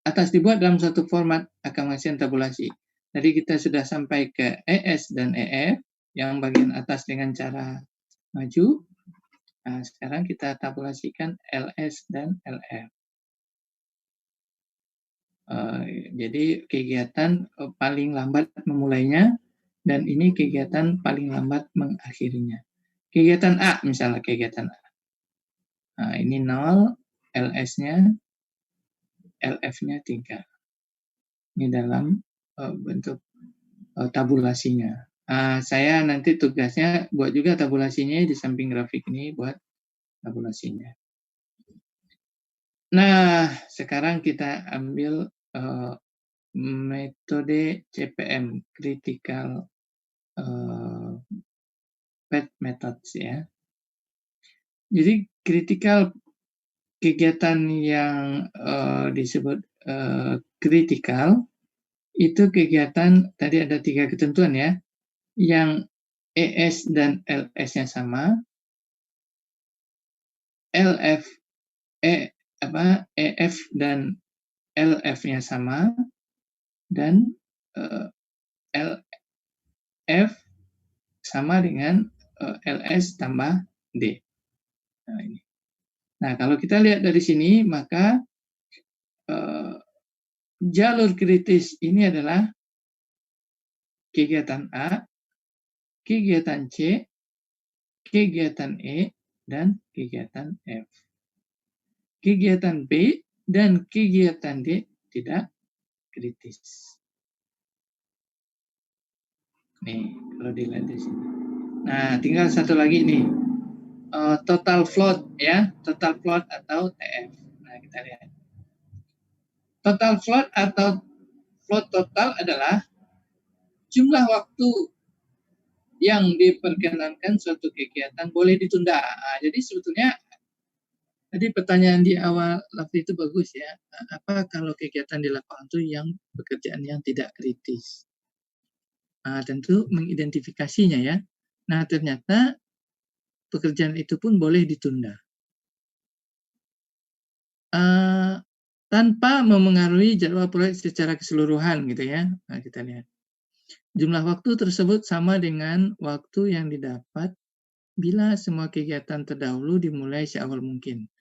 atas dibuat dalam satu format akan menghasilkan tabulasi. Tadi kita sudah sampai ke ES dan EF, yang bagian atas dengan cara maju. Nah, sekarang kita tabulasikan LS dan LF. Jadi kegiatan paling lambat memulainya, dan ini kegiatan paling lambat mengakhirinya. Kegiatan A, misalnya kegiatan A. Nah, ini 0, LS-nya, LF-nya 3. Ini dalam bentuk tabulasinya. Saya nanti tugasnya buat juga tabulasinya di samping grafik ini, buat tabulasinya. Nah, sekarang kita ambil metode CPM, Critical Path Methods ya. Jadi critical, kegiatan yang disebut critical itu kegiatan, tadi ada 3 ketentuan ya, yang ES dan LS-nya sama, EF dan LF-nya sama, dan LF sama dengan LS tambah D. Nah, ini. Nah, kalau kita lihat dari sini, maka jalur kritis ini adalah kegiatan A, kegiatan C, kegiatan E, dan kegiatan F. Kegiatan B dan kegiatan D tidak kritis. Nih, kalau dilihat di sini. Nah, tinggal satu lagi nih. Total float ya, total float atau TF. Nah, kita lihat. Total float atau float total adalah jumlah waktu yang diperkenankan suatu kegiatan boleh ditunda. Jadi sebetulnya tadi pertanyaan di awal Lafri itu bagus ya. Apa kalau kegiatan di lapangan itu yang pekerjaan yang tidak kritis? Tentu mengidentifikasinya ya. Nah, ternyata pekerjaan itu pun boleh ditunda. Tanpa memengaruhi jadwal proyek secara keseluruhan gitu ya. Nah, kita lihat. Jumlah waktu tersebut sama dengan waktu yang didapat bila semua kegiatan terdahulu dimulai seawal mungkin.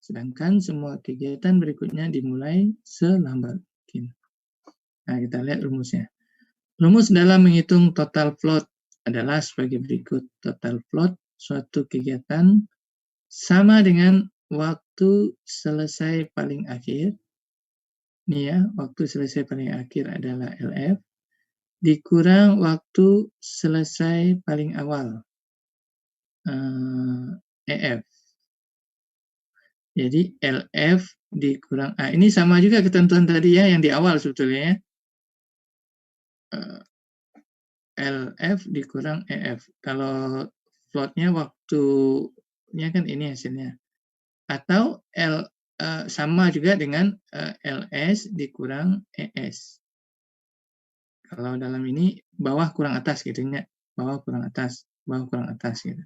Sedangkan semua kegiatan berikutnya dimulai selambat mungkin. Nah, kita lihat rumusnya. Rumus dalam menghitung total float adalah sebagai berikut. Total float suatu kegiatan sama dengan waktu selesai paling akhir. Ini ya, waktu selesai paling akhir adalah LF. Dikurang waktu selesai paling awal. EF. Jadi LF dikurang ini sama juga ketentuan tadi ya yang di awal sebetulnya ya. LF dikurang EF. Kalau floatnya waktunya kan ini hasilnya. Atau sama juga dengan LS dikurang ES. Kalau dalam ini bawah kurang atas gitu ya. Bawah kurang atas gitu.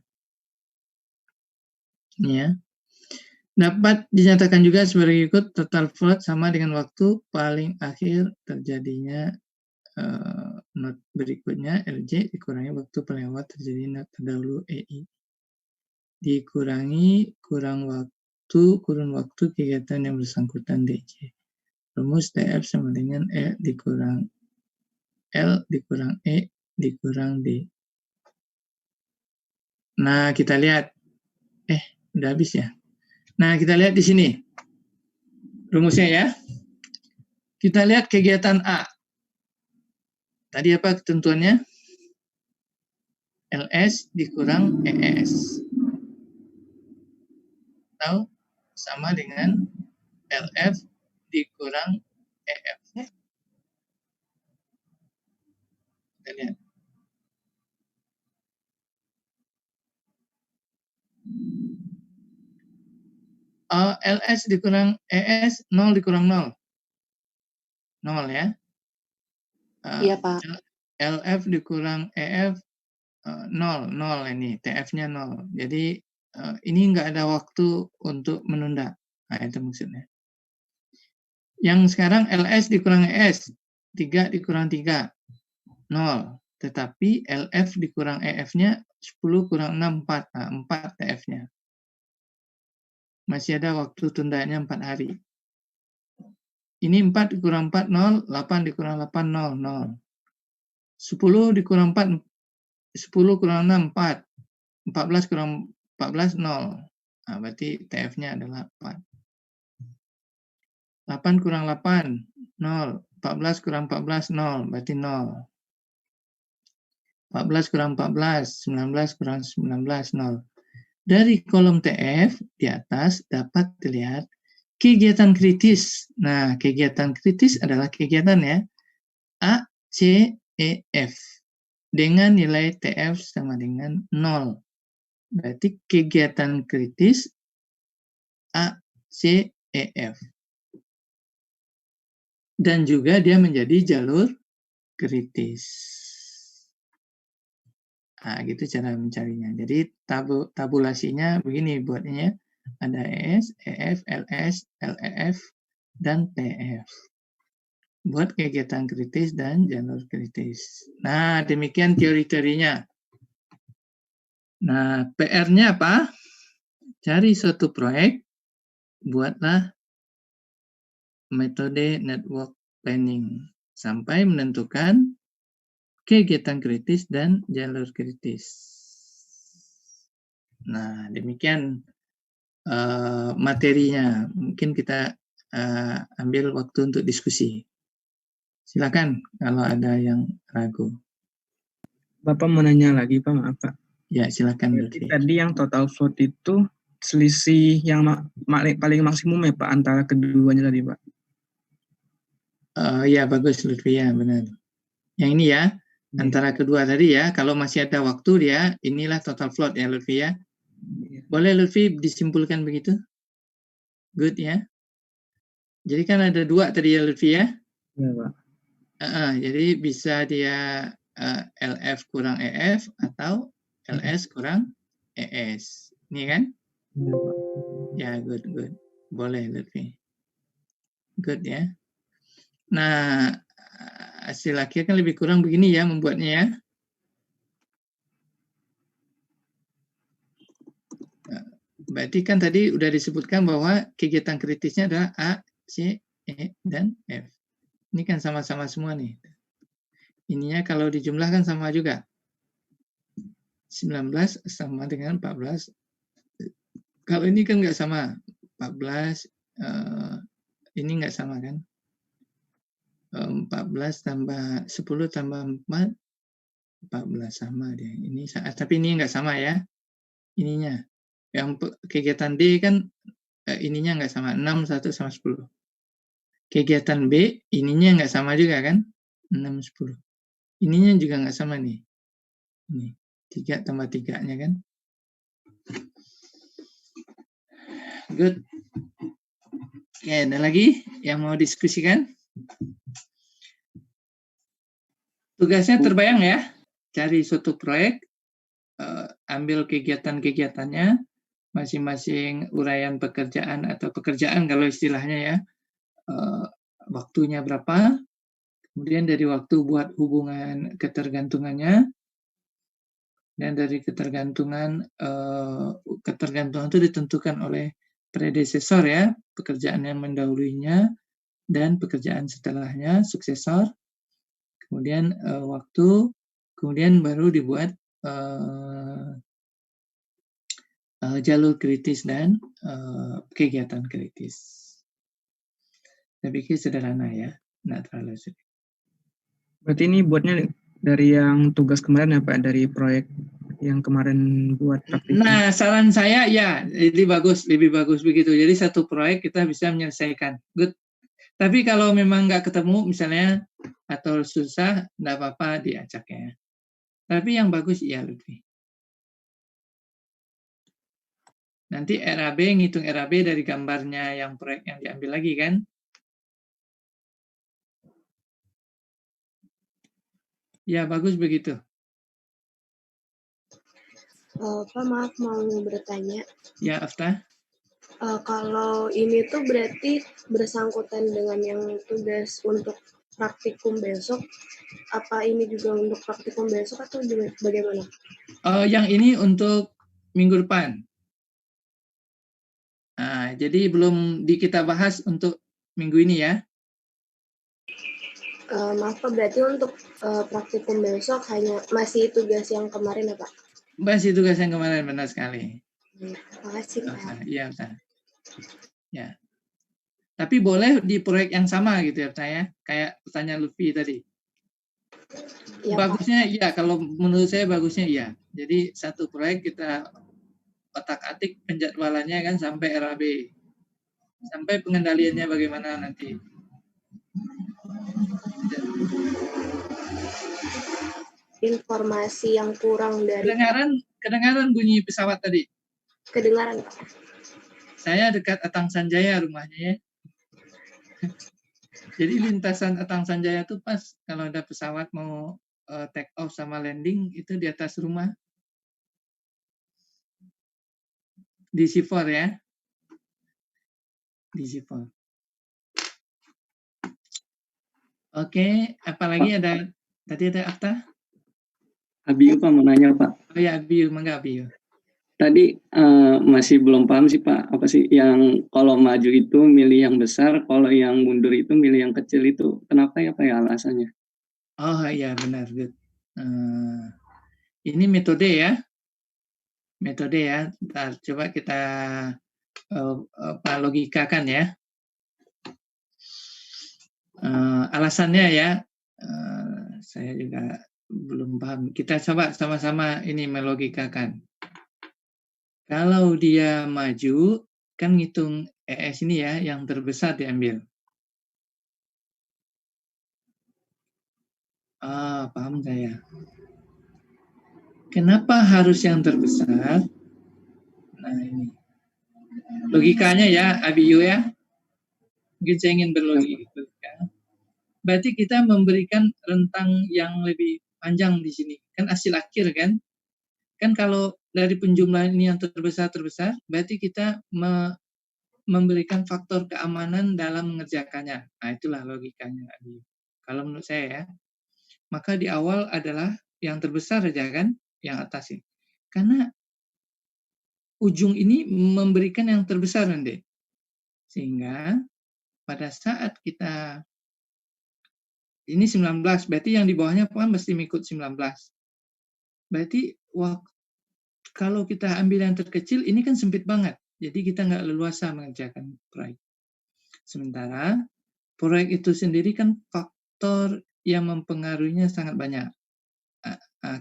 Ini ya. Dapat dinyatakan juga sebagai berikut, total float sama dengan waktu paling akhir terjadinya not berikutnya LJ dikurangi waktu paling awal terjadi not terdahulu EI. Dikurangi kurun waktu kegiatan yang bersangkutan DJ. Rumus TF sama dengan L dikurang E dikurang D. Nah, kita lihat. Udah habis ya. Nah, kita lihat di sini. Rumusnya ya. Kita lihat kegiatan A. Tadi apa ketentuannya? LS dikurang ES. Atau sama dengan LF dikurang EF. Kita lihat. LS dikurang ES, 0 dikurang 0. 0 ya. Iya, Pak. LF dikurang EF, 0 ini, TF-nya 0. Jadi ini nggak ada waktu untuk menunda. Nah, itu maksudnya. Yang sekarang LS dikurang ES, 3 dikurang 3, 0. Tetapi LF dikurang EF-nya 10 kurang 6, 4. Nah, 4 TF-nya. Masih ada waktu tundanya 4 hari. Ini 4 dikurang 4, 0. 8 dikurang 8, 0, 0. 10 dikurang 4, 10 kurang 6, 4. 14 kurang 14, 0. Nah, berarti TF-nya adalah 4. 8 kurang 8, 0. 14 kurang 14, 0. Berarti 0. 14 kurang 14, 19 kurang 19, 0. Dari kolom TF di atas dapat dilihat kegiatan kritis. Nah, kegiatan kritis adalah kegiatan ya A, C, E, F dengan nilai TF sama dengan 0. Berarti kegiatan kritis A, C, E, F. Dan juga dia menjadi jalur kritis. Nah, gitu cara mencarinya. Jadi tabulasinya begini buatnya. Ada ES, EF, LS, LEF, dan TF. Buat kegiatan kritis dan jalur kritis. Nah, demikian teori-teorinya. Nah, PR-nya apa? Cari suatu proyek, buatlah metode network planning. Sampai menentukan kegiatan kritis dan jalur kritis. Nah, demikian materinya. Mungkin kita ambil waktu untuk diskusi. Silakan kalau ada yang ragu. Bapak mau nanya lagi, Pak, maaf, Pak. Ya, silakan. Tadi yang total float itu selisih yang paling maksimum ya, Pak, antara keduanya tadi, Pak? Ya, bagus, Lutfi, ya, benar. Yang ini ya, Antara kedua tadi ya, kalau masih ada waktu dia, inilah total float ya Lutfi ya. Boleh Lutfi disimpulkan begitu? Good ya. Jadi kan ada dua tadi ya Lutfi ya. Iya, Pak. Jadi bisa dia LF kurang EF atau LS kurang ES. Ini kan? Iya, Pak. Ya, good. Boleh Lutfi. Good ya. Nah, hasil akhir kan lebih kurang begini ya membuatnya ya. Berarti kan tadi udah disebutkan bahwa kegiatan kritisnya adalah A, C, E, dan F. Ini kan sama-sama semua nih. Ininya kalau dijumlahkan sama juga. 19 sama dengan 14. Kalau ini kan nggak sama. 14, ini nggak sama kan. 14 tambah 10 tambah 4, 14 sama dia. Ini, tapi ini nggak sama ya. Ininya. Yang kegiatan D kan ininya nggak sama. 6, 1 sama 10. Kegiatan B, ininya nggak sama juga kan? 6, 10. Ininya juga nggak sama nih. Ini, 3 tambah 3-nya kan? Good. Oke, ada lagi yang mau diskusikan? Tugasnya terbayang ya? Cari suatu proyek, ambil kegiatan-kegiatannya, masing-masing uraian pekerjaan atau pekerjaan kalau istilahnya ya, waktunya berapa, kemudian dari waktu buat hubungan ketergantungannya, dan dari ketergantungan itu ditentukan oleh predesesor ya, pekerjaan yang mendahulunya dan pekerjaan setelahnya, suksesor, kemudian waktu, kemudian baru dibuat jalur kritis dan kegiatan kritis. Saya pikir sederhana ya, nggak terlalu sulit. Berarti ini buatnya dari yang tugas kemarin ya Pak, dari proyek yang kemarin buat praktikum. Nah, saran saya ya, lebih bagus begitu. Jadi satu proyek kita bisa menyelesaikan. Good. Tapi kalau memang nggak ketemu misalnya atau susah, nggak apa-apa diacak ya. Tapi yang bagus iya Lutfi. Nanti RAB, ngitung RAB dari gambarnya yang proyek yang diambil lagi kan. Ya, bagus begitu. Pak, maaf mau bertanya. Ya, Afta. Kalau ini tuh berarti bersangkutan dengan yang tugas untuk praktikum besok, apa ini juga untuk praktikum besok atau bagaimana? Yang ini untuk minggu depan. Nah, jadi belum kita bahas untuk minggu ini ya. Maaf Pak, berarti untuk praktikum besok hanya masih tugas yang kemarin ya Pak? Masih tugas yang kemarin, benar sekali. Terima kasih Pak. Iya, Afta. Ya. Tapi boleh di proyek yang sama gitu ya, saya kayak pertanyaan Lutfi tadi. Ya, bagusnya iya, kalau menurut saya bagusnya iya. Jadi satu proyek kita otak-atik penjadwalannya kan sampai RAB. Sampai pengendaliannya bagaimana nanti. Informasi yang kurang dari... Kedengaran bunyi pesawat tadi? Kedengaran Pak. Saya dekat Atang Sanjaya rumahnya ya. Jadi lintasan Atang Sanjaya itu pas kalau ada pesawat mau take off sama landing itu di atas rumah. Di C4 ya. Di C4. Oke, apalagi ada tadi ada Afta? Abiyu Pak mau nanya Pak. Oh ya, Abiyu, mangga Abiyu. Tadi masih belum paham sih Pak, apa sih yang kalau maju itu milih yang besar, kalau yang mundur itu milih yang kecil itu. Kenapa ya Pak ya alasannya? Oh iya benar, good. Ini metode ya. Metode ya. Ntar coba kita logikakan ya. Alasannya ya, saya juga belum paham. Kita coba sama-sama ini melogikakan. Kalau dia maju, kan ngitung ES ini ya, yang terbesar diambil. Paham saya. Kenapa harus yang terbesar? Nah, ini. Logikanya ya, ABU ya. Mungkin saya ingin berlogika. Berarti kita memberikan rentang yang lebih panjang di sini. Kan hasil akhir kan? Kan kalau dari penjumlahan ini yang terbesar, berarti kita memberikan faktor keamanan dalam mengerjakannya. Nah, itulah logikanya. Kalau menurut saya ya. Maka di awal adalah yang terbesar saja kan, yang atas ini. Karena ujung ini memberikan yang terbesar nanti. Sehingga pada saat kita ini 19, berarti yang di bawahnya kan mesti mengikut 19. Berarti kalau kita ambil yang terkecil, ini kan sempit banget. Jadi kita nggak leluasa mengerjakan proyek. Sementara proyek itu sendiri kan faktor yang mempengaruhinya sangat banyak.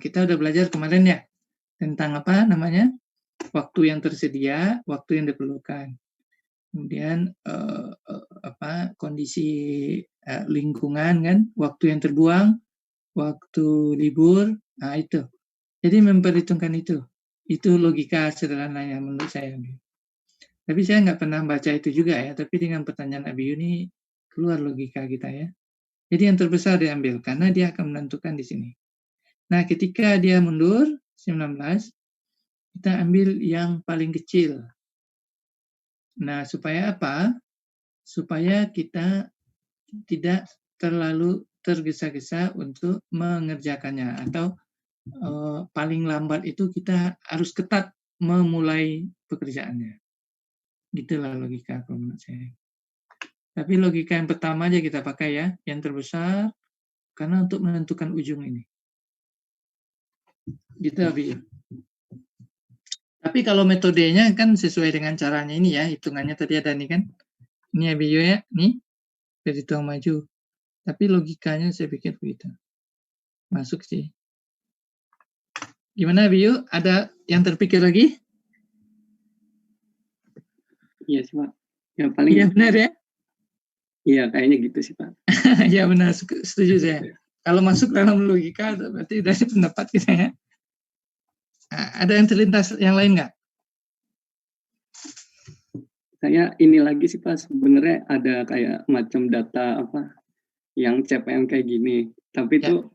Kita udah belajar kemarin ya tentang apa namanya waktu yang tersedia, waktu yang diperlukan, kemudian kondisi lingkungan kan, waktu yang terbuang, waktu libur, nah itu. Jadi memperhitungkan itu logika sederhananya menurut saya. Tapi saya nggak pernah baca itu juga ya. Tapi dengan pertanyaan Abi ini keluar logika kita ya. Jadi yang terbesar diambil karena dia akan menentukan di sini. Nah, ketika dia mundur 19, kita ambil yang paling kecil. Nah, supaya apa? Supaya kita tidak terlalu tergesa-gesa untuk mengerjakannya. Atau paling lambat itu kita harus ketat memulai pekerjaannya. Gitulah logika kalau menurut saya. Tapi logika yang pertama aja kita pakai ya, yang terbesar, karena untuk menentukan ujung ini. Gitu, Abi. Tapi kalau metodenya kan sesuai dengan caranya ini ya, hitungannya tadi ada nih kan. Ini Abi ya, nih, berhitung maju. Tapi logikanya saya pikir begitu. Masuk sih. Gimana Abi? Ada yang terpikir lagi? Iya sih Pak. Ya paling. Iya benar ya? Iya kayaknya gitu sih Pak. Ya benar, setuju saya. Kalau masuk dalam logika berarti dari pendapat kita ya. Nah, ada yang terlintas yang lain nggak? Saya ini lagi sih Pak, sebenarnya ada kayak macam data apa yang CPM kayak gini. Tapi itu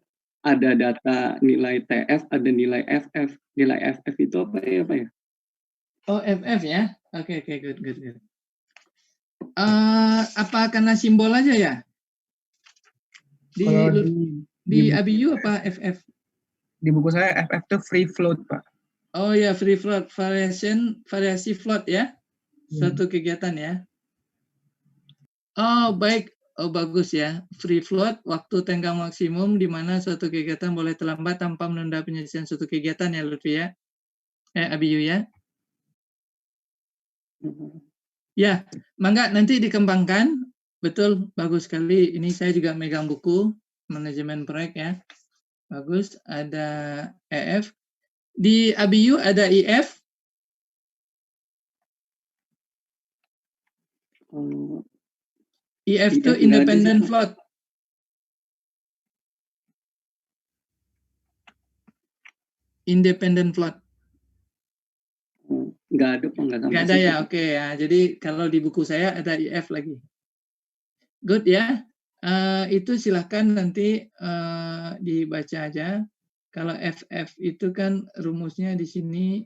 ada data nilai TF, ada nilai FF. Nilai FF itu apa ya Pak ya? Oh, FF ya? Oke, good. Apa karena simbol aja ya? Di ABU apa FF? Di buku saya FF itu free float, Pak. Oh ya, free float, variasi float ya? Suatu kegiatan ya? Oh, baik. Oh, bagus ya. Free float, waktu tenggang maksimum di mana suatu kegiatan boleh terlambat tanpa menunda penyelesaian suatu kegiatan ya, Lutfi ya? ABU ya? Ya, mangga nanti dikembangkan. Betul, bagus sekali. Ini saya juga megang buku manajemen proyek ya. Bagus, ada EF. Di ABU ada IF. IF itu independent float. Independent float. Nggak ada Pak, nggak ada ya, oke ya. Jadi kalau di buku saya ada IF lagi. Good ya. Itu silahkan nanti dibaca aja. Kalau FF itu kan rumusnya di sini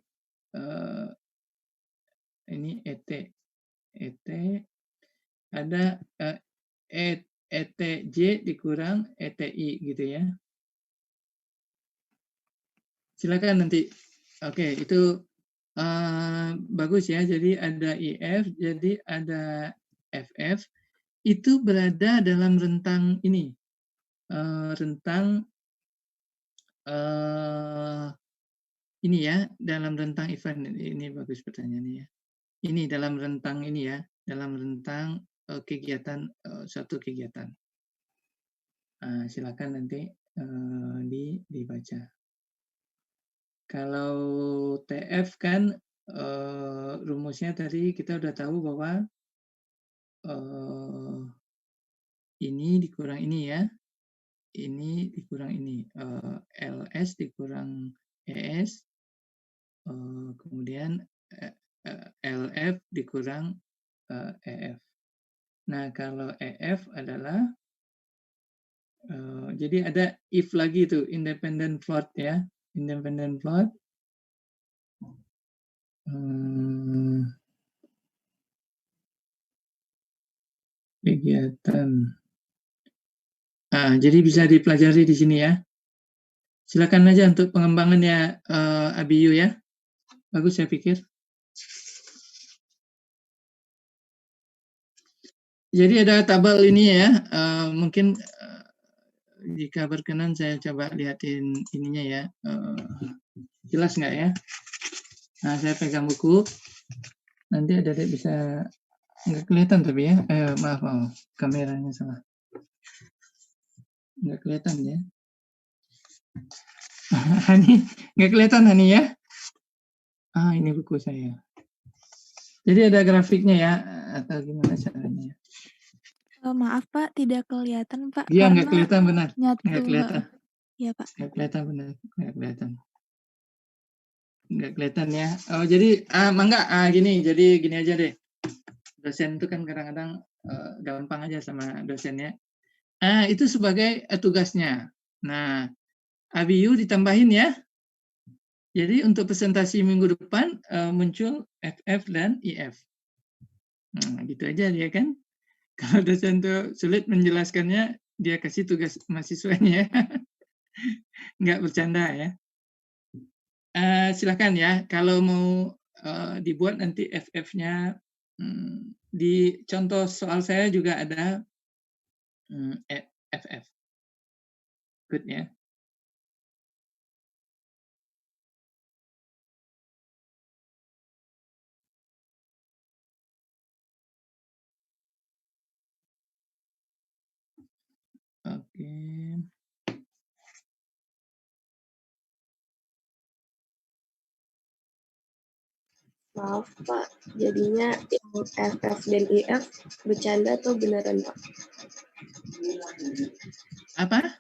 ini ET ada ETJ dikurang ETI gitu ya. Silakan nanti. Oke, itu bagus ya. Jadi ada IF, jadi ada FF. Itu berada dalam rentang ini, rentang ini ya, dalam rentang event. Ini bagus pertanyaannya ya. Ini dalam rentang ini ya, dalam rentang kegiatan, suatu kegiatan. Silakan nanti dibaca. Kalau TF kan rumusnya tadi kita udah tahu bahwa ini dikurang ini ya. ini dikurang ini, LS dikurang ES, kemudian LF dikurang EF. Nah, kalau EF adalah, jadi ada if lagi tuh, independent float ya, independent float. Kegiatan. Jadi bisa dipelajari di sini ya. Silakan aja untuk pengembangannya Abiyu ya. Bagus saya pikir. Jadi ada tabel ini ya. Mungkin jika berkenan saya coba lihatin ininya ya. Jelas nggak ya? Nah, saya pegang buku. Nanti adik-adik bisa, nggak kelihatan tapi ya. Maaf, kameranya salah. Nggak kelihatan ya. Hani, nggak kelihatan Hani ya? Ini buku saya. Jadi ada grafiknya ya, atau gimana caranya? Maaf Pak, tidak kelihatan Pak. Iya, nggak karena kelihatan benar. nyatu. Nggak kelihatan. Iya Pak. Nggak kelihatan benar. Nggak kelihatan. Nggak kelihatan ya. Oh jadi, mangga, gini. Jadi gini aja deh. Dosen itu kan kadang-kadang gampang aja sama dosennya. Itu sebagai tugasnya. Nah, Abiyu ditambahin ya. Jadi untuk presentasi minggu depan muncul FF dan IF. Nah, gitu aja dia kan. Kalau dosen tuh sulit menjelaskannya, dia kasih tugas mahasiswanya. Nggak bercanda ya. Silakan ya, kalau mau dibuat nanti FF-nya, di contoh soal saya juga ada FF. Good ya. Oke. Maaf Pak, jadinya yang FF dan IF bercanda atau beneran Pak? Apa?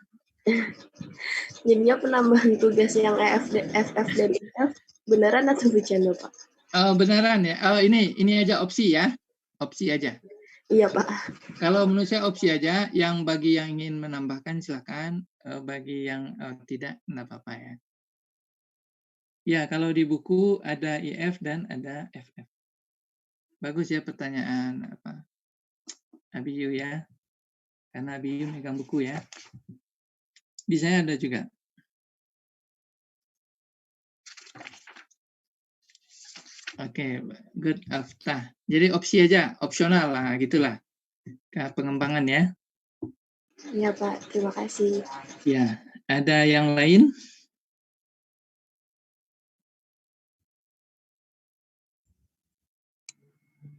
Jadinya penambahan tugas yang FF dan IF beneran atau bercanda Pak? Oh, beneran ya. Oh, ini aja opsi ya. Opsi aja. Iya Pak. Kalau menurut saya opsi aja. Yang bagi yang ingin menambahkan silakan. Bagi yang tidak, nggak apa-apa ya. Ya, kalau di buku ada IF dan ada FF. Bagus ya pertanyaan apa Abiyu ya. Karena Abiyu megang buku ya. Bisa ada juga. Oke, good Aftah. Jadi opsi aja, opsional lah, gitulah. Pengembangan ya. Iya Pak, terima kasih. Ya, ada yang lain?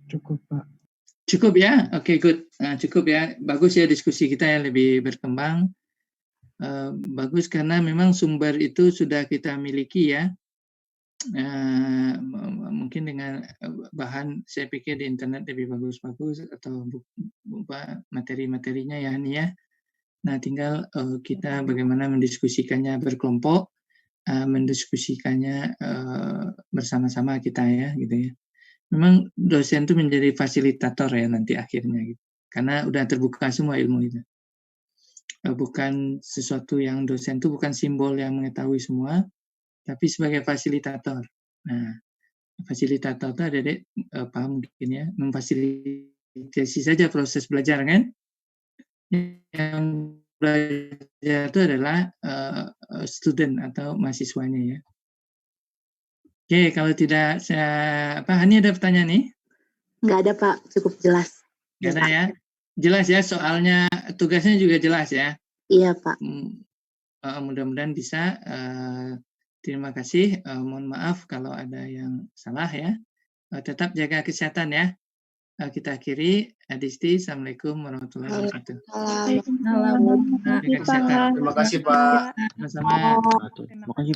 Cukup Pak. Cukup ya? Oke, good. Nah, cukup ya. Bagus ya diskusi kita yang lebih berkembang. Bagus karena memang sumber itu sudah kita miliki ya. Mungkin dengan bahan saya pikir di internet lebih bagus-bagus atau materi-materinya ya Hani ya. Nah, tinggal kita bagaimana mendiskusikannya berkelompok, mendiskusikannya bersama-sama kita ya, gitu ya. Memang dosen itu menjadi fasilitator ya nanti akhirnya, gitu. Karena udah terbuka semua ilmu itu. Bukan sesuatu yang dosen itu bukan simbol yang mengetahui semua, tapi sebagai fasilitator. Nah, fasilitator itu adik-adik paham mungkin ya, memfasilitasi saja proses belajar kan. Yang belajar itu adalah student atau mahasiswanya ya. Oke, kalau tidak saya Hani ada pertanyaan nih? Nggak ada Pak, cukup jelas. Nggak ada ya? Jelas ya, soalnya tugasnya juga jelas ya? Iya Pak. Mudah-mudahan bisa. Terima kasih. Mohon maaf kalau ada yang salah ya. Tetap jaga kesehatan ya. Kita akhiri. Adisti, Assalamualaikum warahmatullahi wabarakatuh. Waalaikumsalam. Terima kasih Pak. Terima kasih Pak. Sama-sama. Terima kasih.